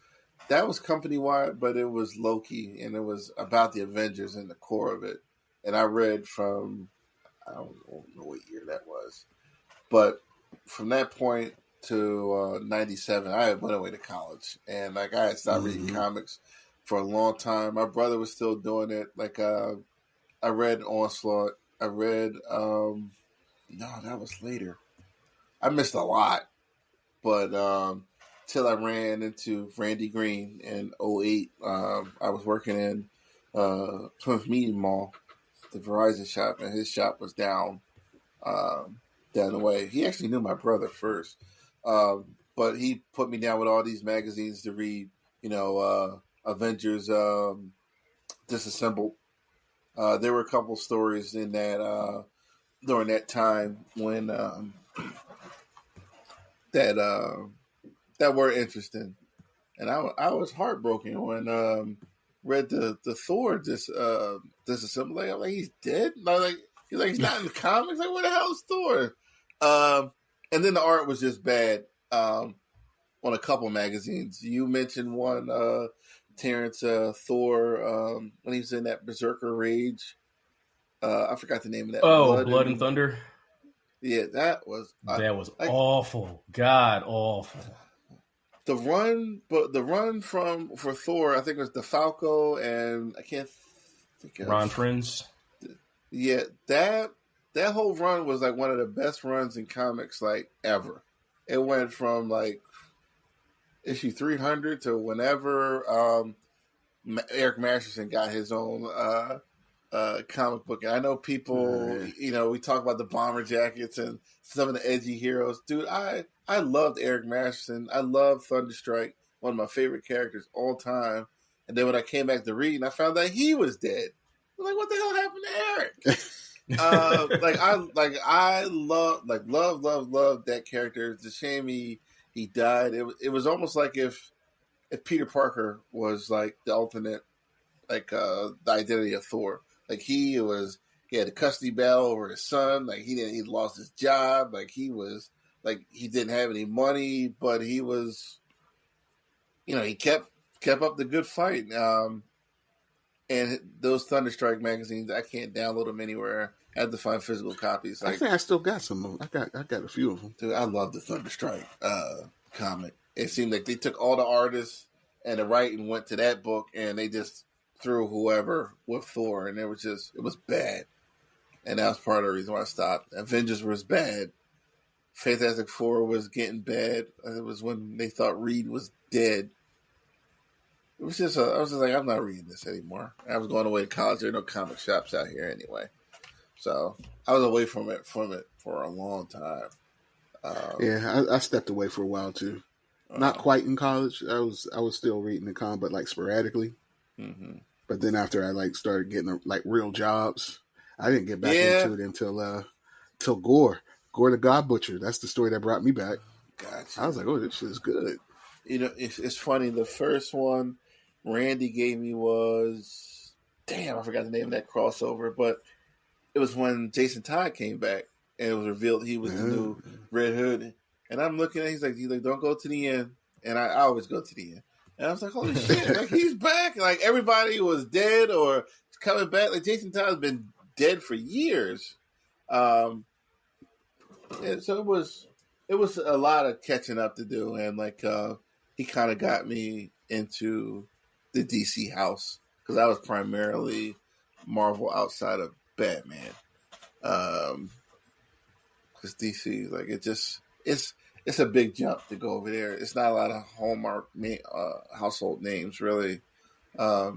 A: that was company wide, but it was low key and it was about the Avengers and the core of it. And I read from I don't know what year that was, but from that point to '97, I went away to college, and like I had stopped reading comics for a long time. My brother was still doing it. Like I read Onslaught. I read no, that was later. I missed a lot, but till I ran into Randy Green in '08. I was working in Plymouth Meeting Mall, the Verizon shop, and his shop was um, down the way. He actually knew my brother first, but he put me down with all these magazines to read. You know, Avengers Disassembled. There were a couple stories in that during that time when that that were interesting, and I was heartbroken when read the Thor disassembled. Like, I'm like he's dead. He's not in the comics. Like where the hell is Thor? And then the art was just bad on a couple magazines. You mentioned one, Terrence Thor when he was in that Berserker Rage. I forgot the name of that.
B: Oh, Blood and Thunder.
A: Yeah, that was
B: awful. God, awful.
A: The run for Thor, I think it was DeFalco and I can't think of
B: Ron Friends.
A: Yeah, that whole run was like one of the best runs in comics like ever. It went from like issue 300 to whenever Eric Masterson got his own comic book. And I know people, we talk about the bomber jackets and some of the edgy heroes. Dude, I loved Eric Masterson. I loved Thunderstrike, one of my favorite characters all time. And then when I came back to reading, I found out he was dead. I'm like, what the hell happened to Eric? I love that character. It's a shame he died. It was almost like if Peter Parker was like the alternate, like the identity of Thor. Like he had a custody battle over his son. Like he lost his job. Like he didn't have any money, but he was, he kept up the good fight. And those Thunderstrike magazines, I can't download them anywhere. I have to find physical copies.
C: I think I still got some of them. I got a few of them.
A: Dude, I love the Thunderstrike comic. It seemed like they took all the artists and the writing went to that book, and they just threw whoever with Thor, and it was bad. And that was part of the reason why I stopped. Avengers was bad. Fantastic Four was getting bad. It was when they thought Reed was dead. It was just, I was just like, I'm not reading this anymore. I was going away to college. There are no comic shops out here anyway. So I was away from it for a long time.
C: I stepped away for a while too. Not quite in college. I was still reading the comic, but like sporadically. Mm-hmm. But then after I started getting real jobs, I didn't get back into it until Gore the God Butcher. That's the story that brought me back.
A: Gotcha.
C: I was like, oh, this shit is good.
A: It's funny. The first one Randy gave me was, damn, I forgot the name of that crossover, but it was when Jason Todd came back and it was revealed he was the new Red Hood. And I'm looking at he's like, don't go to the end. And I always go to the end. And I was like, holy shit, like he's back. Like everybody was dead or coming back. Like Jason Todd's been dead for years. And so it was a lot of catching up to do. And he kind of got me into the DC house because I was primarily Marvel outside of Batman. Because DC, it's a big jump to go over there. It's not a lot of hallmark household names, really. I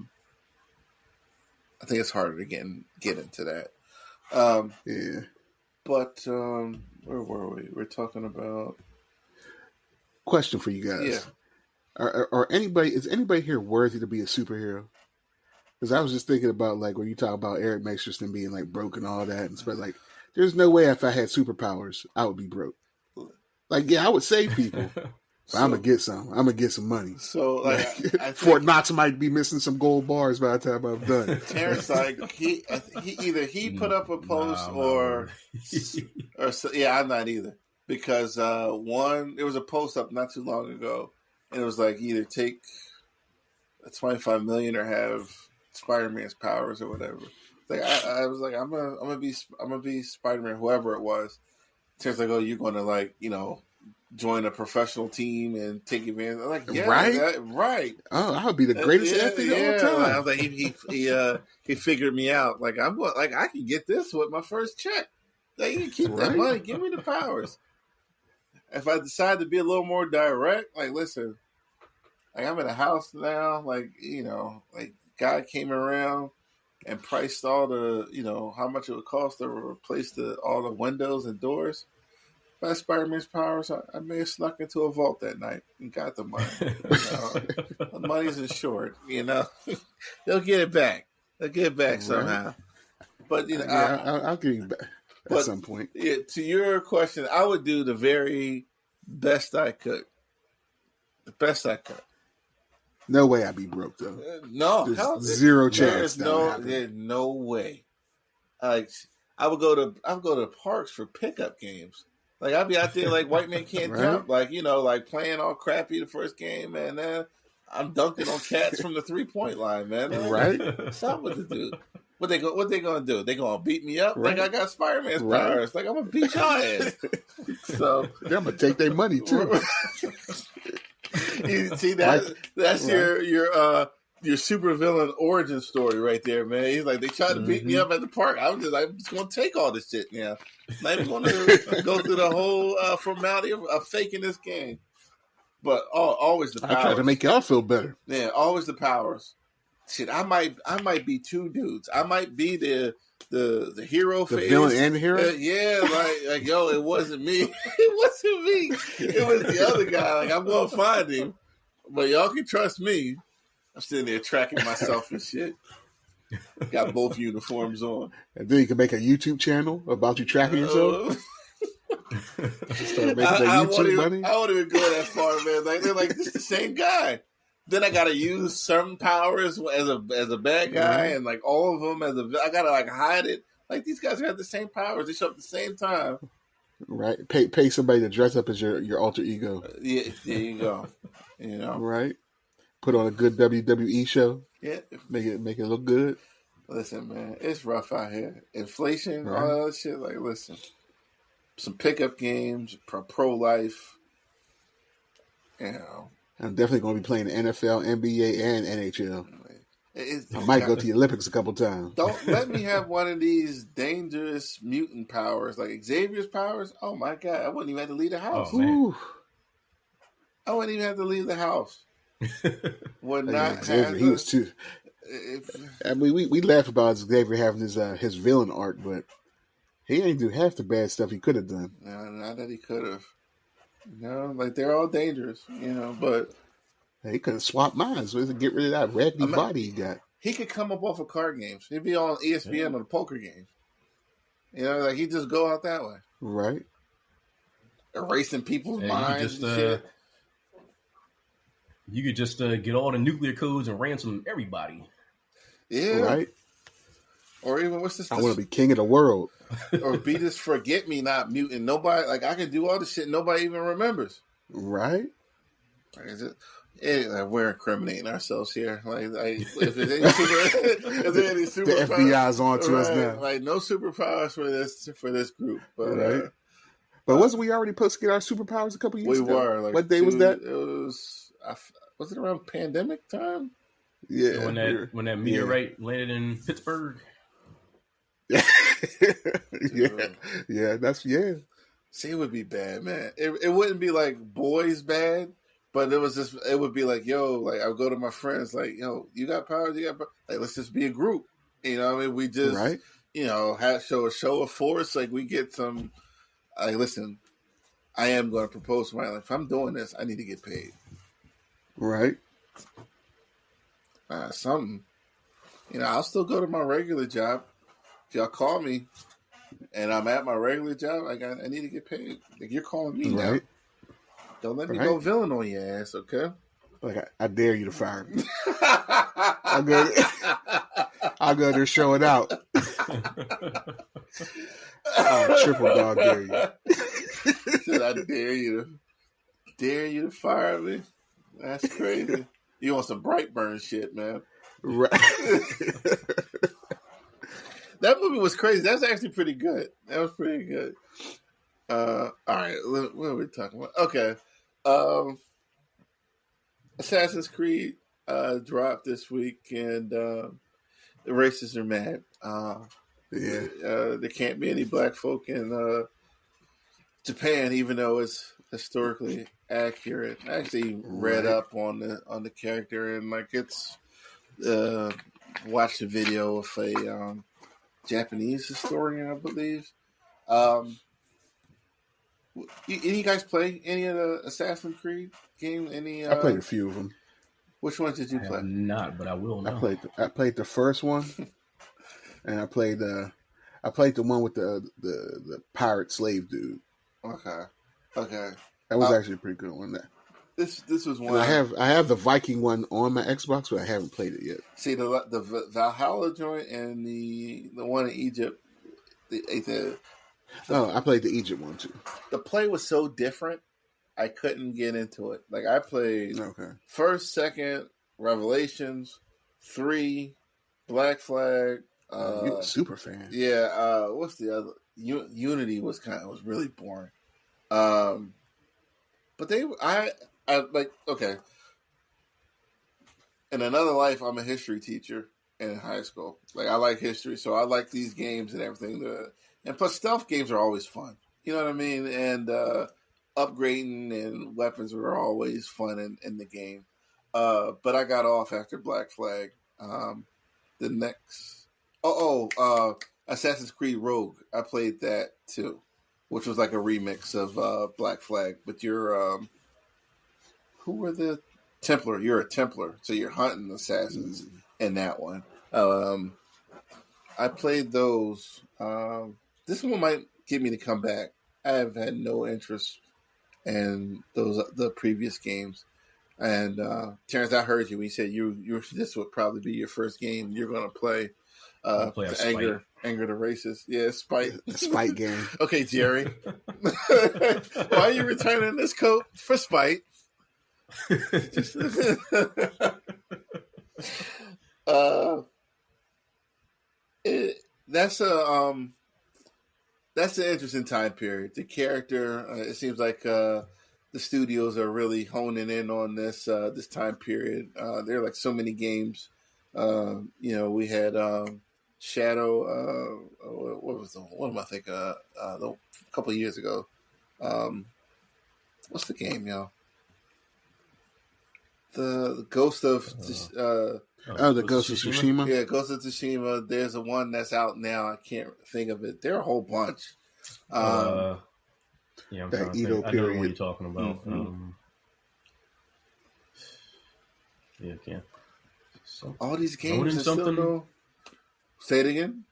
A: think it's harder to get into that.
C: Yeah.
A: But where were we? We're talking about.
C: Question for you guys.
A: Yeah.
C: Is anybody here worthy to be a superhero? Because I was just thinking about when you talk about Eric Masterson being broke and all that, and stuff, there's no way if I had superpowers I would be broke. I would save people, So I'm gonna get some. I'm gonna get some money.
A: So like, I think
C: Fort Knox might be missing some gold bars by the time I'm done.
A: Terrence, like he either put up a post or yeah, I'm not either, because one, there was a post up not too long ago, and it was like either take 25 million or have Spider-Man's powers or whatever. Like I was like, I'm gonna be Spider-Man, whoever it was. Terrence like, oh, you're gonna like, join a professional team and take advantage. I'm like, yeah,
C: right,
A: right.
C: Oh, I would be the greatest athlete of all time.
A: I was like, he figured me out. Like I can get this with my first check. Like, you can keep that money. Give me the powers. If I decide to be a little more direct, like, listen, like I'm in a house now. Like, like guy came around and priced all the, how much it would cost to replace all the windows and doors. By Spider-Man's powers, I may have snuck into a vault that night and got the money. The money's insured, They'll get it back. They'll get it back somehow. But,
C: I'll get it back at some point.
A: Yeah, to your question, I would do the very best I could. The best I could.
C: No way I'd be broke, though.
A: No.
C: There's zero chance.
A: There's no way. Like, I would go to parks for pickup games. Like, I'd be out there like White Man Can't Jump, like, like playing all crappy the first game, and then I'm dunking on cats from the 3-point line, man.
C: Right?
A: Something to do. What they gonna do? They gonna beat me up? Like I got Spider-Man's powers. Like I'm gonna beat your ass. So
C: they're gonna take their money too.
A: You see that's your supervillain origin story right there, man. He's like, they tried to beat me up at the park. I'm just going to take all this shit now. I'm not even going to go through the whole formality of faking this game. But always the powers.
C: I try to make y'all feel better.
A: Yeah, always the powers. Shit, I might be two dudes. I might be the hero
C: the
A: phase.
C: Villain and the hero?
A: Yeah, like, yo, it wasn't me. It wasn't me. It was the other guy. Like, I'm going to find him. But y'all can trust me. I'm sitting there tracking myself and shit. Got both uniforms on.
C: And then you can make a YouTube channel about you tracking yourself. Start making that YouTube money.
A: I won't even go that far, man. Like, they're like, this is the same guy. Then I gotta use some powers as a bad guy, and like all of them I gotta like hide it. Like, these guys have the same powers. They show up at the same time.
C: Right. Pay somebody to dress up as your alter ego.
A: Yeah, there you go.
C: Right. Put on a good WWE show.
A: Yeah.
C: Make it look good.
A: Listen, man, it's rough out here. Inflation, all that shit. Like, listen, some pickup games, pro life.
C: I'm definitely going to be playing the NFL, NBA, and NHL. I might go to the Olympics a couple times.
A: Don't let me have one of these dangerous mutant powers, like Xavier's powers. Oh my God, I wouldn't even have to leave the house. I wouldn't even have to leave the house. Would not
C: Xavier, he was too. I mean, we laugh about Xavier having his villain arc, but he ain't do half the bad stuff he could have done.
A: No, not that he could have. Like, they're all dangerous, but
C: he could have swapped minds to get rid of that raggedy body he got.
A: He could come up off of card games. He'd be on ESPN on the poker games. Like, he'd just go out that way.
C: Right.
A: Erasing people's minds and shit.
B: You could just get all the nuclear codes and ransom everybody.
A: Yeah.
C: Right.
A: Or even, what's this?
C: I want to be king of the world.
A: Or be this forget-me-not mutant. Nobody, like, I can do all this shit nobody even remembers.
C: Right.
A: Like, we're incriminating ourselves here. Like if there's any super,
C: the FBI's on to us now.
A: Like, no superpowers for this group. But,
C: right. But wasn't we already supposed to get our superpowers a couple years ago?
A: We were. Like,
C: what day was that?
A: It was it around pandemic time?
B: Yeah. When that meteorite landed in Pittsburgh.
C: Yeah, See,
A: it would be bad, man. It wouldn't be like boys bad, but it would be like, yo, like, I would go to my friends, like, yo, you got powers, like, let's just be a group. What I mean? We just, have show of force. Like, we get some. Like, listen, I am going to propose to my life. If I'm doing this, I need to get paid.
C: Right.
A: Something. I'll still go to my regular job. If y'all call me and I'm at my regular job, I need to get paid. Like, you're calling me now. Don't let me go villain on your ass, okay?
C: Like I dare you to fire me. I'll go there, show it out. I'll triple dog dare you.
A: Said I dare you to fire me. That's crazy. You want some Brightburn shit, man?
C: Right.
A: That movie was crazy. That's actually pretty good. That was pretty good. All right, what are we talking about? Okay. Assassin's Creed dropped this week, and the racists are mad. There can't be any black folk in Japan, even though it's historically accurate. I actually read up on the character, and like it's watched a video of a Japanese historian, I believe. Any guys play any of the Assassin's Creed game? Any?
C: I played a few of them.
A: Which ones did you play?
B: Not, but I will now.
C: I played the first one, and I played the one with the pirate slave dude.
A: Okay.
C: That was actually a pretty good one.
A: This was one.
C: And I have the Viking one on my Xbox, but I haven't played it yet.
A: See the Valhalla joint and the one in Egypt.
C: I played the Egypt one too.
A: The play was so different, I couldn't get into it. Like I played first, second, Revelations, 3, Black Flag.
C: You're a super fan.
A: Yeah. What's the other? Unity was really boring. But I like, okay. In another life, I'm a history teacher in high school. Like I like history, so I like these games and everything. And plus, stealth games are always fun. You know what I mean? And upgrading and weapons were always fun in the game. But I got off after Black Flag. The next, Assassin's Creed Rogue. I played that too, which was like a remix of Black Flag. But you're, who were the Templar? You're a Templar, so you're hunting assassins in that one. I played those. This one might get me to come back. I have had no interest in the previous games. And Terrence, I heard you when you said you this would probably be your first game you're going to play. To anger the racist. Yeah, spite.
C: The spite game.
A: Okay, Jerry. Why are you returning this coat? For spite. That's an interesting time period. The character, it seems like the studios are really honing in on this time period. There are like so many games. We had Shadow. What am I thinking? A couple of years ago. What's the game, y'all? The Ghost of
C: the Ghost of Tsushima.
A: Yeah, Ghost of Tsushima. There's a one that's out now. I can't think of it. There are a whole bunch.
B: I'm trying to think. I know what you're talking about.
A: Mm-hmm.
B: Can't.
A: All these games. Say it again.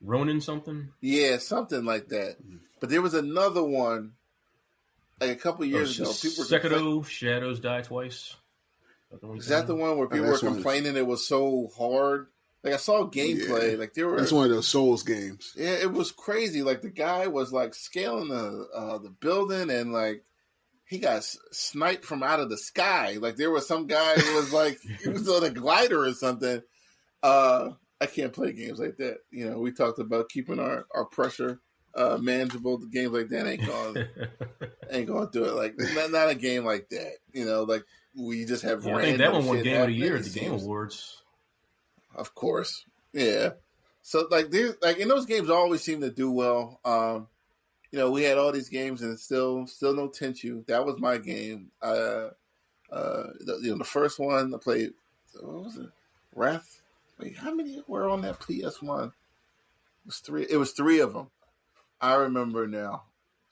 B: Ronin something.
A: Yeah, something like that. But there was another one, like a couple years ago. People were
B: Sekiro: Shadows Die Twice.
A: Is that the one where people were complaining it was so hard? Like I saw gameplay, like there were.
C: That's one of those Souls games.
A: Yeah, it was crazy. Like the guy was like scaling the building, and like he got sniped from out of the sky. Like there was some guy who was like he was on a glider or something. I can't play games like that. We talked about keeping our pressure manageable. The games like that ain't gonna do it. Like not a game like that. Like. We just have.
B: I think that one won Game of the Year at the Game Awards.
A: Of course, yeah. So like, in those games, always seem to do well. We had all these games, and still no Tenchu. That was my game. The first one I played. What was it? Wrath. Wait, how many were on that PS1? It was 3. It was 3 of them. I remember now,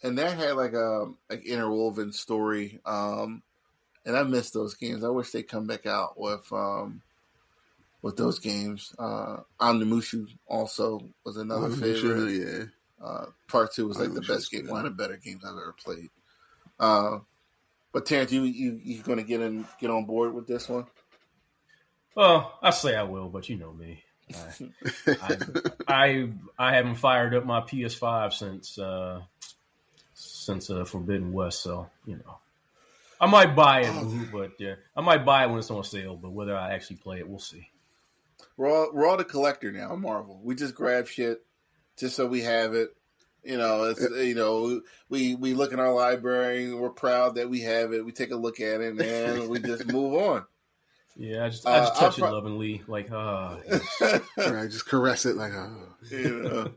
A: and that had like a interwoven story. And I miss those games. I wish they'd come back out with those games. Onimusha also was another favorite.
C: Yeah.
A: Part 2 was like the best game, one of the better games I've ever played. But But Terrence, you going to get on board with this one?
B: Well, I say I will, but you know me. I haven't fired up my PS5 since Forbidden West, so you know. I might buy it, but yeah, I might buy it when it's on sale. But whether I actually play it, we'll see.
A: We're all the collector now, Marvel. We just grab shit just so we have it. You know, it's we look in our library. We're proud that we have it. We take a look at it, and we just move on.
B: Yeah, I just touch it lovingly, like
C: yes. Right, just caress it, like
A: You know,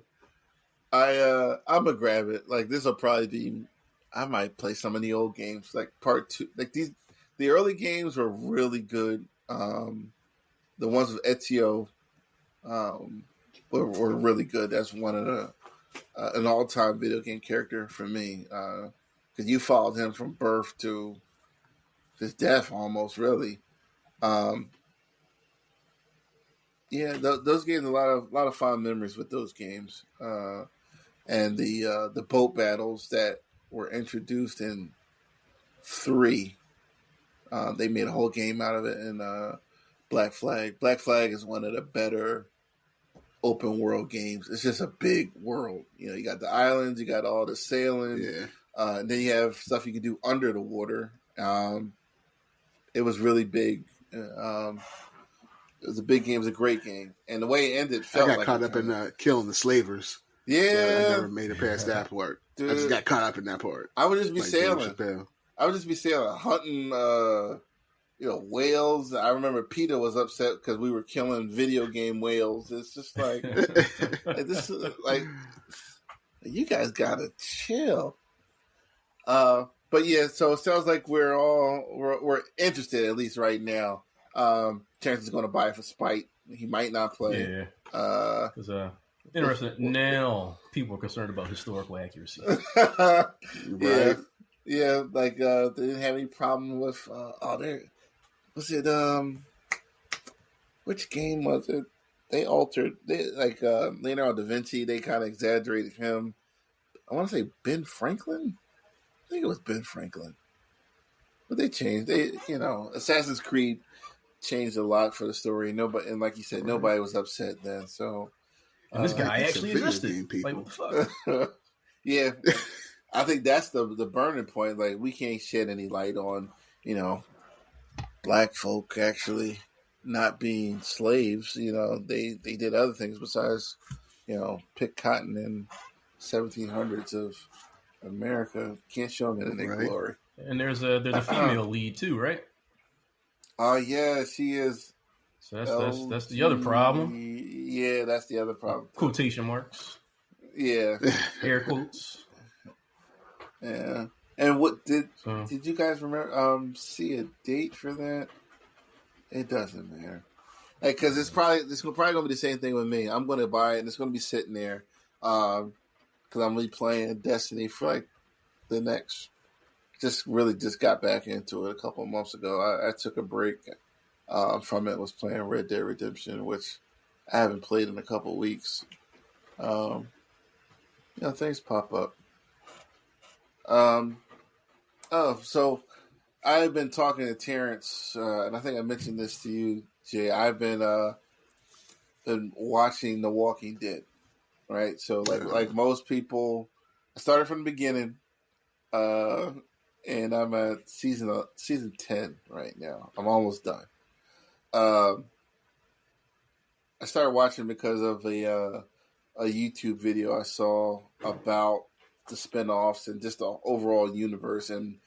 A: I'm gonna grab it. Like this will probably be. I might play some of the old games, like part 2. Like the early games were really good. The ones with Ezio were really good. That's one of the an all-time video game character for me, because you followed him from birth to his death, almost really. Yeah, those games, a lot of fond memories with those games, and the boat battles that were introduced in 3. They made a whole game out of it in Black Flag. Black Flag is one of the better open world games. It's just a big world. You know, you got the islands, you got all the sailing, and then you have stuff you can do under the water. It was really big. It was a big game. It was a great game, and the way it ended felt like
C: I got caught up in killing the slavers.
A: Yeah,
C: I never made it past that part. Dude, I just got caught up in that part.
A: I would just be sailing. I would just be sailing, hunting, whales. I remember Peter was upset because we were killing video game whales. It's just like, this is like, you guys gotta chill. But yeah, so it sounds like we're interested, at least right now. Terrence is going to buy it for spite. He might not play.
B: Yeah. Because interesting. Now people are concerned about historical accuracy.
A: Right. Yeah. Like they didn't have any problem with. Was it which game was it? They altered. Leonardo da Vinci. They kind of exaggerated him. I want to say Ben Franklin. I think it was Ben Franklin. But they changed. Assassin's Creed changed a lot for the story. Nobody, and like you said, nobody was upset then. So,
B: and this guy actually existed. Like, what the fuck?
A: Yeah, I think that's the burning point. Like, we can't shed any light on, black folk actually not being slaves. They did other things besides, pick cotton in 1700s of America. Can't show them in their glory.
B: And there's a female lead too, right?
A: Oh yeah, she is.
B: So that's the other problem.
A: Yeah, that's the other problem.
B: Quotation marks.
A: Yeah.
B: Air quotes.
A: Yeah. And what did you guys remember? See a date for that? It doesn't matter. Because it's probably gonna be the same thing with me. I'm gonna buy it and it's gonna be sitting there. Because I'm replaying Destiny for like the next. Just got back into it a couple of months ago. I took a break from it. Was playing Red Dead Redemption, which I haven't played in a couple of weeks. Things pop up. So I've been talking to Terrence, and I think I mentioned this to you, Jay. I've been watching The Walking Dead, right? So like most people, I started from the beginning. And I'm at season 10 right now. I'm almost done. I started watching because of a YouTube video I saw about the spinoffs and just the overall universe and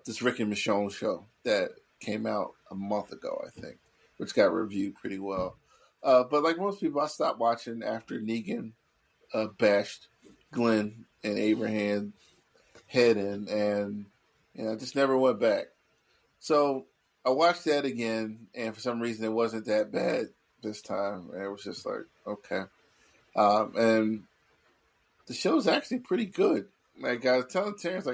A: this Rick and Michonne show that came out a month ago, I think, which got reviewed pretty well. But like most people, I stopped watching after Negan bashed Glenn and Abraham head in, and I just never went back. So I watched that again, and for some reason it wasn't that bad this time. It was just like, okay. And the show's actually pretty good. Like I was telling Terrence,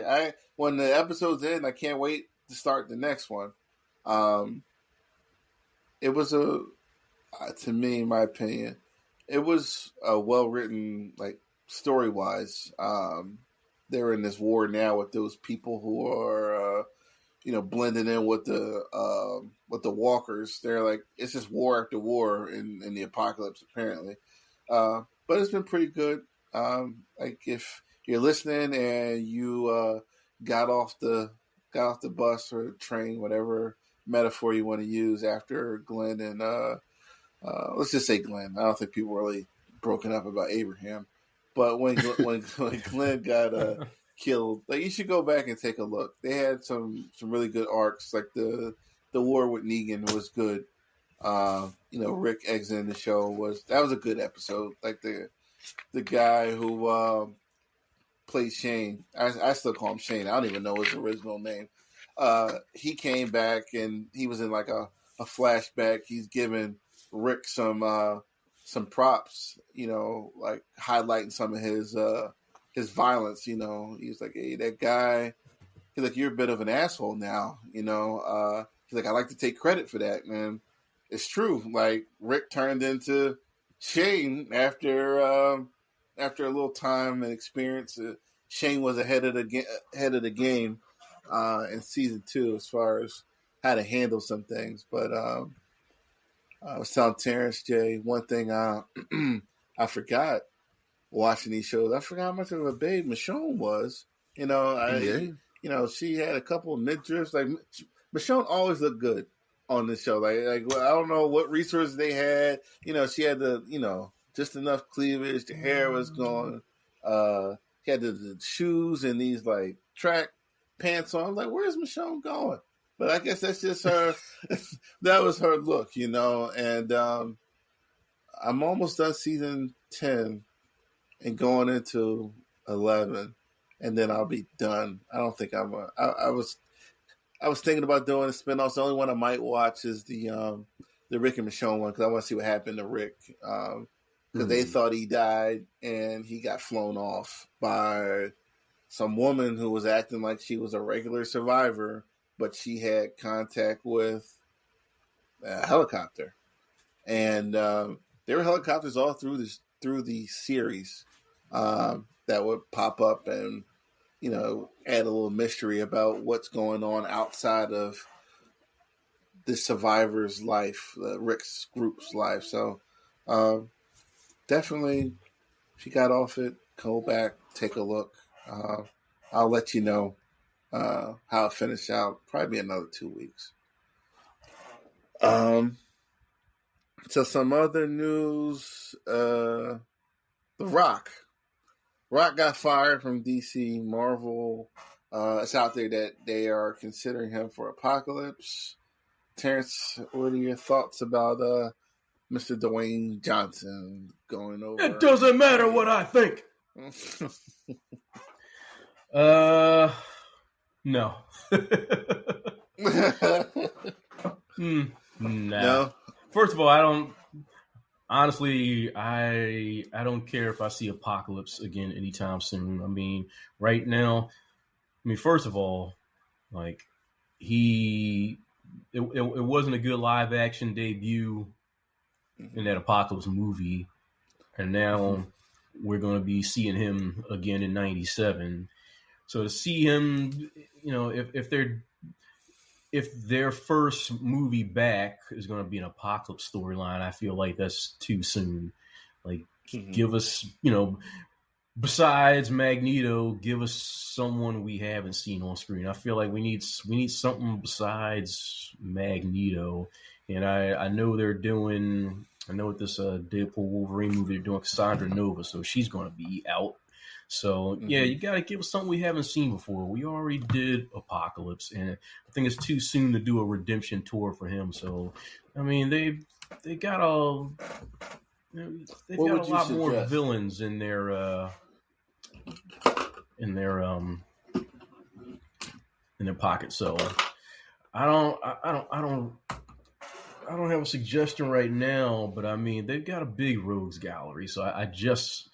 A: when the episode's in, I can't wait to start the next one. It was to me, in my opinion, it was a well-written, like, story-wise. They're in this war now with those people who are blending in with the walkers. They're like, it's just war after war in the apocalypse, apparently. But it's been pretty good. Like if you're listening and you got off the bus or the train, whatever metaphor you want to use, after Glenn and let's just say Glenn. I don't think people were really broken up about Abraham, but when Glenn got killed, like, you should go back and take a look. They had some really good arcs. Like the war with Negan was good. Rick exiting the show was a good episode. Like the guy who played Shane, I still call him Shane. I don't even know his original name. He came back and he was in like a flashback. He's giving Rick some props, like highlighting some of his violence. He's like, hey, that guy. He's like, you're a bit of an asshole now. He's like, I like to take credit for that, man. It's true. Like, Rick turned into Shane after a little time and experience. Shane was ahead of the game in season 2 as far as how to handle some things. But I was telling Terrence J, one thing I forgot watching these shows. I forgot how much of a babe Michonne was. She had a couple of midriffs. Like, Michonne always looked good on this show. Like I don't know what resources they had. She had just enough cleavage. The hair was going. She had the shoes and these like track pants on. I'm like, where's Michonne going? But I guess that's just her. That was her look, And I'm almost done season 10 and going into 11, and then I'll be done. I don't think I was thinking about doing a spinoff. The only one I might watch is the Rick and Michonne one, because I want to see what happened to Rick. Because they thought he died and he got flown off by some woman who was acting like she was a regular survivor, but she had contact with a helicopter. And there were helicopters all through the series that would pop up and add a little mystery about what's going on outside of the survivor's life, Rick's group's life. So definitely, if you got off it, go back, take a look. I'll let you know how it finished out. Probably another 2 weeks. So some other news. The Rock got fired from DC. Marvel, it's out there that they are considering him for Apocalypse. Terrence, what are your thoughts about Mr. Dwayne Johnson going over?
B: It doesn't matter what I think. No. Nah.
A: No.
B: First of all, I don't care if I see Apocalypse again anytime soon. I mean, right now, first of all, like, it wasn't a good live action debut in that Apocalypse movie, and now we're going to be seeing him again in '97. So to see him, if their first movie back is going to be an Apocalypse storyline, I feel like that's too soon. Like, give us, besides Magneto, give us someone we haven't seen on screen. I feel like we need something besides Magneto. And I know with this Deadpool Wolverine movie, they're doing Cassandra Nova, so she's going to be out. So, yeah, you got to give us something we haven't seen before. We already did Apocalypse, and I think it's too soon to do a redemption tour for him. So, I mean, they got a lot more villains in their pocket. So, I don't have a suggestion right now, but I mean, they've got a big rogues gallery. So I just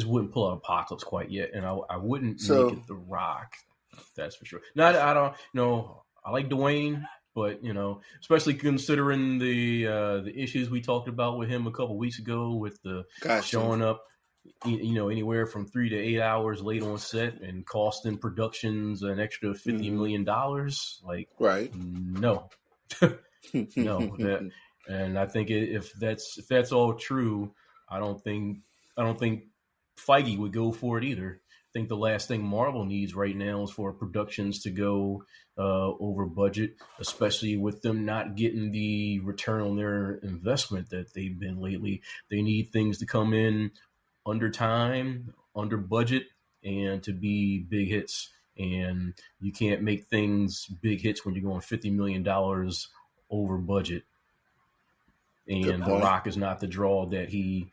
B: wouldn't pull out Apocalypse quite yet, and I wouldn't make it The Rock. That's for sure. No, I don't. I like Dwayne, but especially considering the issues we talked about with him a couple weeks ago with the showing up anywhere from 3 to 8 hours late on set and costing productions an extra $50 million. Like,
A: right?
B: No, no. And I think if that's all true, I don't think Feige would go for it either. I think the last thing Marvel needs right now is for productions to go over budget, especially with them not getting the return on their investment that they've been lately. They need things to come in under time, under budget, and to be big hits. And you can't make things big hits when you're going $50 million over budget. And The Rock is not the draw that he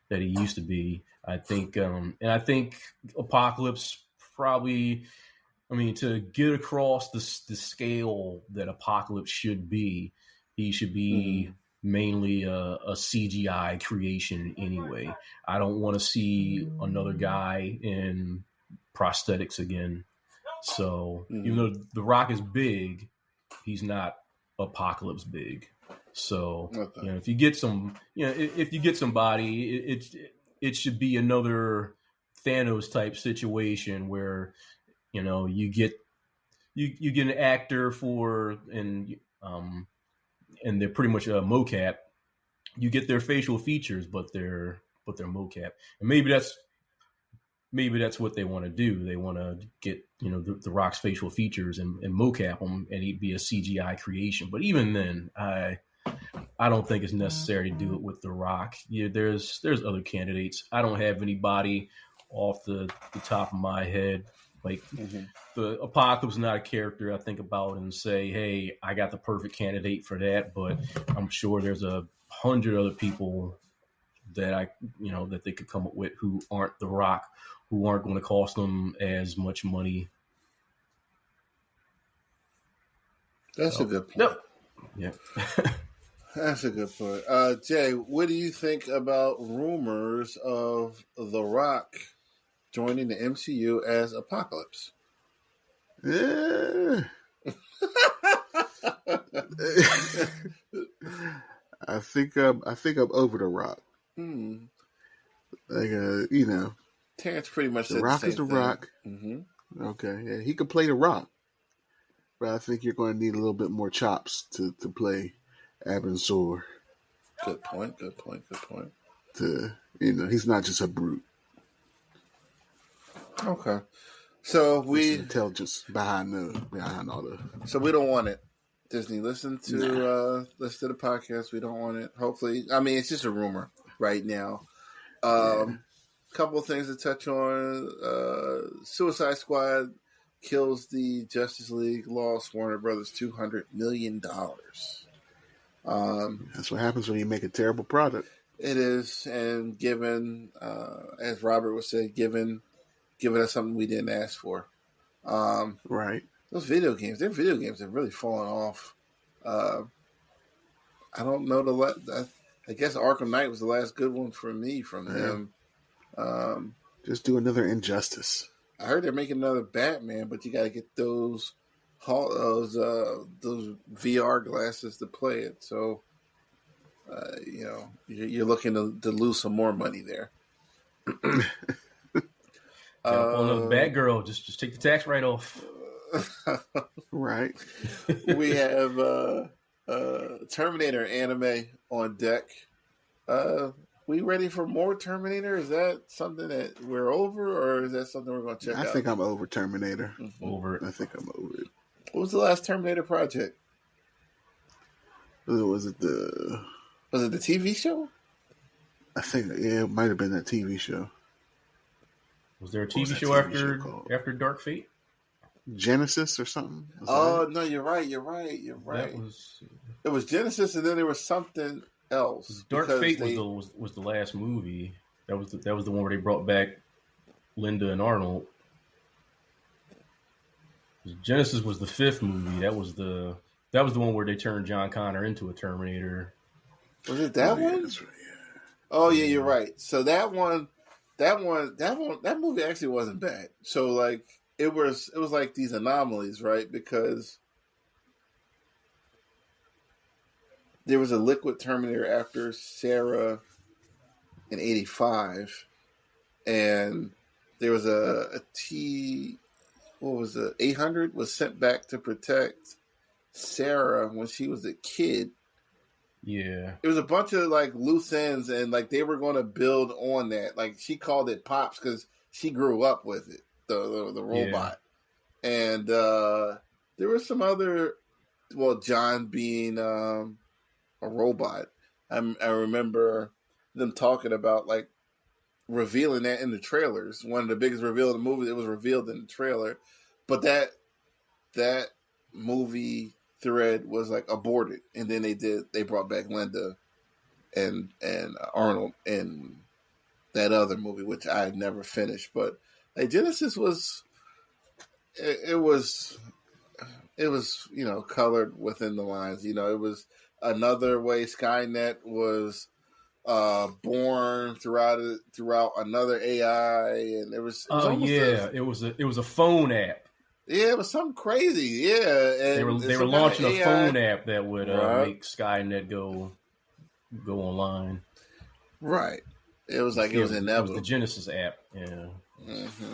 B: used to be. I think, and I think Apocalypse probably, to get across the scale that Apocalypse should be, he should be mainly a CGI creation anyway. I don't want to see another guy in prosthetics again. So even though The Rock is big, he's not Apocalypse big. So if you get if you get somebody, it should be another Thanos type situation where you get an actor for and they're pretty much a mocap. You get their facial features, but they're mocap, and maybe that's what they want to do. They want to get the Rock's facial features and mocap them, and he'd be a CGI creation. But even then, I don't think it's necessary to do it with The Rock. Yeah, there's other candidates. I don't have anybody off the top of my head. Like the Apocalypse is not a character I think about and say, hey, I got the perfect candidate for that. But I'm sure there's 100 other people that that they could come up with who aren't The Rock, who aren't going to cost them as much money.
A: That's a good point.
B: Yeah.
A: That's a good point. Jay, what do you think about rumors of The Rock joining the MCU as Apocalypse?
C: Yeah. I think I'm over The Rock. Like
A: Terrence pretty much said
C: The Rock is The
A: thing.
C: Rock. Okay, yeah, he could play The Rock, but I think you're going to need a little bit more chops to play Abensor.
A: Good point.
C: He's not just a brute.
A: Okay, so
C: There's intelligence behind all the.
A: So we don't want it. Disney, listen to the podcast. We don't want it. Hopefully, it's just a rumor right now. Couple of things to touch on. Suicide Squad kills the Justice League, lost Warner Brothers $200 million.
C: That's what happens when you make a terrible product.
A: It is, and given, as Robert would say, giving us something we didn't ask for.
C: Right.
A: Those video games, their video games have really fallen off. I don't know I guess Arkham Knight was the last good one for me from them.
C: Just do another Injustice.
A: I heard they're making another Batman, but you got to get those VR glasses to play it. So, you're looking to lose some more money there.
B: On Batgirl, just take the tax write-off.
C: Right.
A: We have Terminator anime on deck. We ready for more Terminator? Is that something that we're over, or is that something we're going to check out?
C: I think I'm over Terminator.
B: Over it.
C: I think I'm over it.
A: What was the last Terminator project?
C: Was it the
A: TV show?
C: I think it might have been that TV show.
B: Was there a TV show after Dark Fate?
C: Genesis or something?
A: No, you're right. It was Genesis, and then there was something else.
B: Dark Fate was the last movie. That was the one where they brought back Linda and Arnold. Genesis was the 5th movie. That was the one where they turned John Connor into a Terminator.
A: Was it that one?
C: Yeah, that's right, yeah.
A: Oh yeah, you're right. So that movie actually wasn't bad. So like it was like these anomalies, right? Because there was a liquid Terminator after Sarah in 85, and there was a T. What was it? 800 was sent back to protect Sarah when she was a kid.
B: Yeah.
A: It was a bunch of like loose ends, and like they were going to build on that. Like she called it Pops because she grew up with it, the robot. Yeah. And there was some other, well, John being a robot. I remember them talking about like revealing that in the trailers. One of the biggest reveals in the movie. It was revealed in the trailer, but that movie thread was like aborted, and then they brought back Linda and Arnold in that other movie, which I had never finished. But like Genesis was, it was colored within the lines. It was another way Skynet was born throughout another AI, and it was
B: it was a phone app.
A: Yeah, it was something crazy. Yeah,
B: and they were launching a phone app that would make Skynet go online.
A: Right. It was like it was inevitable.
B: It was the Genesis app. Yeah.
A: Mm-hmm.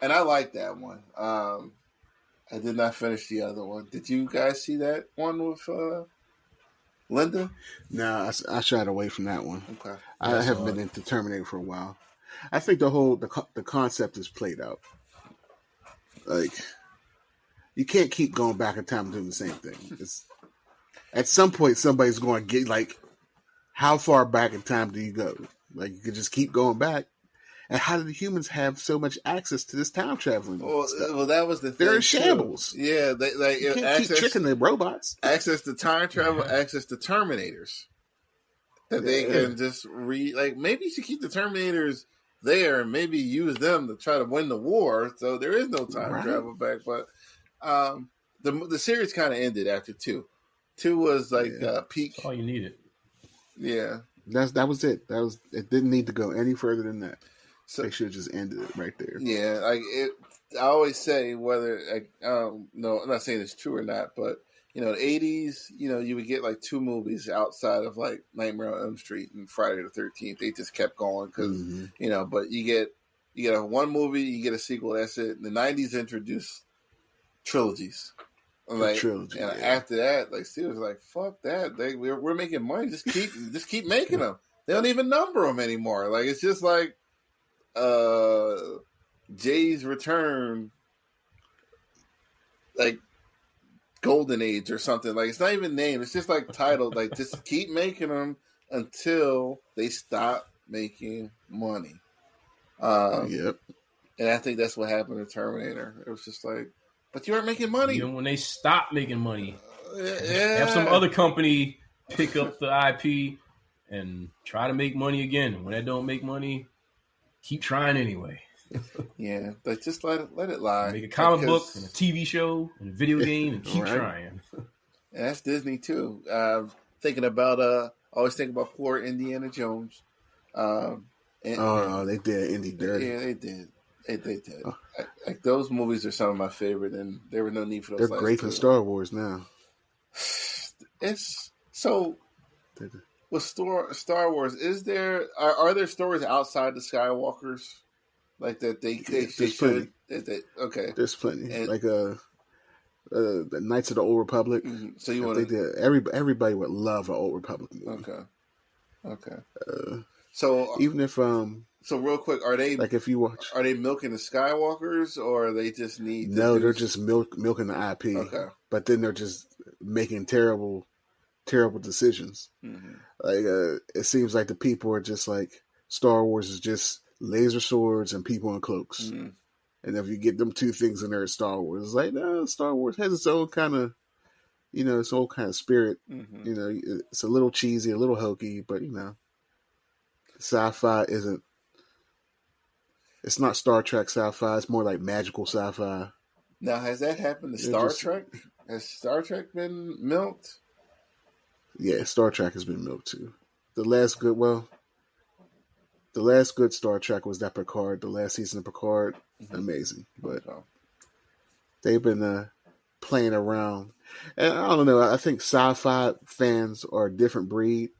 A: And I like that one. I did not finish the other one. Did you guys see that one with Linda?
C: No, I shied away from that one.
A: Okay.
C: I haven't been into Terminator for a while. I think the concept is played out. Like, you can't keep going back in time and doing the same thing. At some point, somebody's going to get, like, how far back in time do you go? Like, you can just keep going back. And how do the humans have so much access to this time traveling?
A: Well, that was the thing.
C: They're in shambles.
A: Yeah,
C: you can't keep tricking the robots.
A: Access to time travel, access to Terminators. That they can just maybe you should keep the Terminators there and maybe use them to try to win the war. So there is no time travel back. But the series kind of ended after 2. 2 was like peak.
B: That's all you needed.
A: Yeah,
C: that was it. It didn't need to go any further than that. So they should have just ended it right there.
A: Yeah, I always say whether I'm not saying it's true or not, but the 80s, you would get like 2 movies outside of like Nightmare on Elm Street and Friday the 13th. They just kept going because but you get a one movie, you get a sequel. That's it. The 90s introduced trilogies. And after that, like Steve was like, "Fuck that! We're making money. Just keep making them. They don't even number them anymore. Like it's just like Jay's Return, like Golden Age or something. Like it's not even named. It's just like titled. Like just keep making them until they stop making money."
C: Yep.
A: And I think that's what happened to Terminator. It was just like, but you aren't making money.
B: Even when they stop making money, have some other company pick up the IP and try to make money again. When that don't make money, keep trying anyway.
A: Yeah, but just let it lie.
B: Make a comic book and a TV show and a video game and keep trying.
A: And that's Disney too. Thinking about always think about poor Indiana Jones.
C: They did Indy dirty.
A: Yeah, they did. They did. Like those movies are some of my favorite, and there was no need for those.
C: They're great for Star Wars now.
A: It's so with Star Wars. Are there stories outside the Skywalkers like that? They should. Okay,
C: there's plenty. And, like the Knights of the Old Republic.
A: Mm-hmm. So you want
C: to? Everybody would love an Old Republic movie.
A: Okay. So
C: even if
A: So real quick, are they
C: like if you watch?
A: Are they milking the Skywalkers, or they just need?
C: No, they're just milking the IP.
A: Okay,
C: but then they're just making terrible decisions.
A: Mm-hmm.
C: Like it seems like the people are just like Star Wars is just laser swords and people in cloaks. Mm-hmm. And if you get them 2 things in there, Star Wars it's like no. Star Wars has its own kind of, its own kind of spirit. Mm-hmm. It's a little cheesy, a little hokey, but sci-fi isn't. It's not Star Trek sci-fi. It's more like magical sci-fi.
A: Now, has that happened to Star Trek? Has Star Trek been milked?
C: Yeah, Star Trek has been milked too. The last good Star Trek was that Picard. The last season of Picard, amazing. But they've been playing around. And I don't know. I think sci-fi fans are a different breed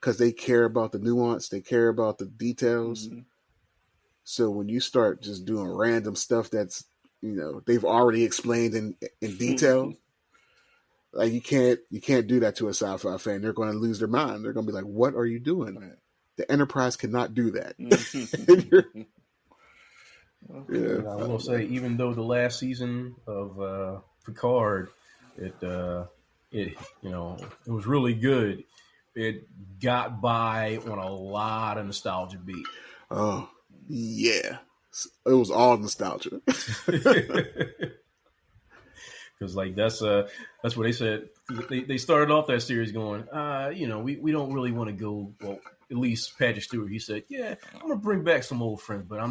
C: because they care about the nuance. They care about the details. Mm-hmm. So when you start just doing random stuff that's, they've already explained in detail, like you can't do that to a sci-fi fan. They're going to lose their mind. They're going to be like, "What are you doing?"
A: Right.
C: The Enterprise cannot do that.
B: Okay. Yeah. I will say, even though the last season of Picard, it was really good. It got by on a lot of nostalgia beat.
C: Oh yeah, it was all nostalgia.
B: Because like that's what they said. They started off that series going, we don't really want to go. Well, at least Patrick Stewart, he said, yeah, I'm gonna bring back some old friends, but I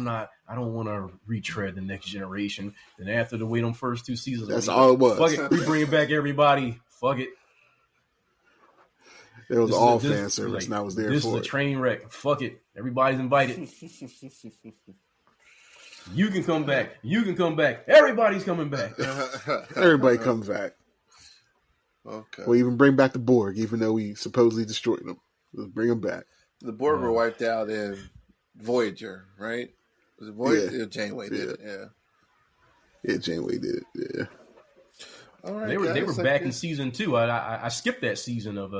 B: don't want to retread the next generation. And after the them first 2 seasons,
C: that's all it was.
B: Fuck it, we bring back everybody. Fuck it.
C: It was all fan service, and I was there for it.
B: This is a train wreck. Fuck it, everybody's invited. You can come back. You can come back. Everybody's coming back.
C: Everybody comes back.
A: Okay.
C: We'll even bring back the Borg, even though we supposedly destroyed them. We'll bring them back.
A: The Borg were wiped out in Voyager, right? Was it Voyager?
C: Yeah.
A: Janeway did it. Yeah.
C: Yeah, Janeway did it. Yeah.
A: All right.
B: They were back in season 2. I skipped that season of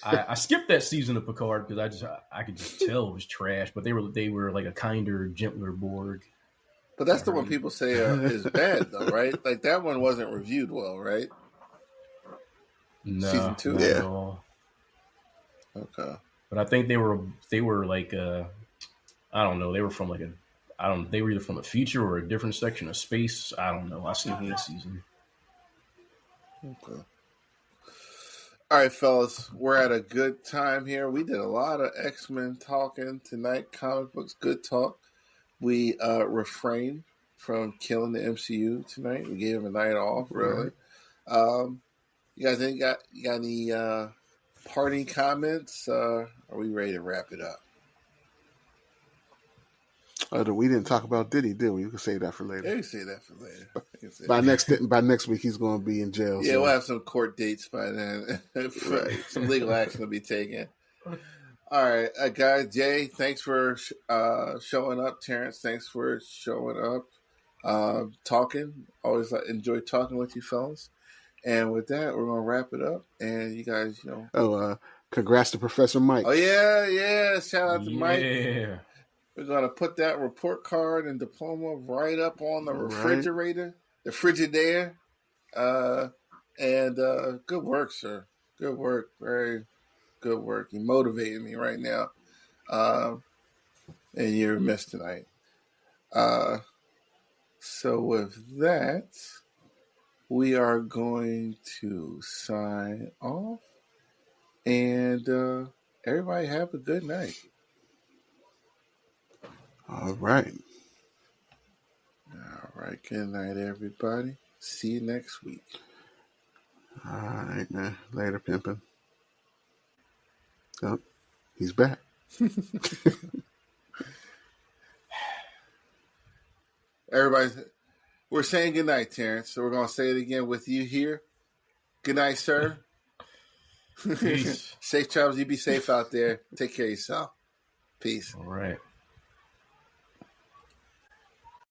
B: I skipped that season of Picard because I could just tell it was trash. But they were like a kinder, gentler Borg.
A: But that's the one people say is bad, though, right? Like that one wasn't reviewed well, right?
B: No,
A: season 2,
B: not at all.
A: Okay.
B: But I think they were like I don't know. They were from they were either from the future or a different section of space. I don't know. I skipped that season.
A: Okay. All right, fellas, we're at a good time here. We did a lot of X-Men talking tonight, comic books, good talk. We refrained from killing the MCU tonight. We gave them a night off, really. You guys got any parting comments? Are we ready to wrap it up?
C: We didn't talk about Diddy, did we? You can save that for later.
A: Yeah, you can say that for later.
C: By next week, he's going to be in jail.
A: Yeah,
C: so.
A: we'll have some court dates by then. Some legal action will be taken. All right, guys. Jay, thanks for showing up. Terrence, thanks for showing up. Talking. Always enjoy talking with you fellas. And with that, we're going to wrap it up. And you guys,
C: congrats to Professor Mike.
A: Oh, yeah. Shout out to Mike.
B: Yeah.
A: We're going to put that report card and diploma right up on the refrigerator, the Frigidaire. And good work, sir. Good work. Very good work. You're motivating me right now. And you're missed tonight. So with that, we are going to sign off. And everybody have a good night.
C: All right.
A: Good night, everybody. See you next week.
C: All right, man. Later, pimpin'. Oh, he's back.
A: Everybody, we're saying good night, Terrence. So we're going to say it again with you here. Good night, sir.
B: Peace.
A: Safe travels. You be safe out there. Take care of yourself. Peace.
B: All right.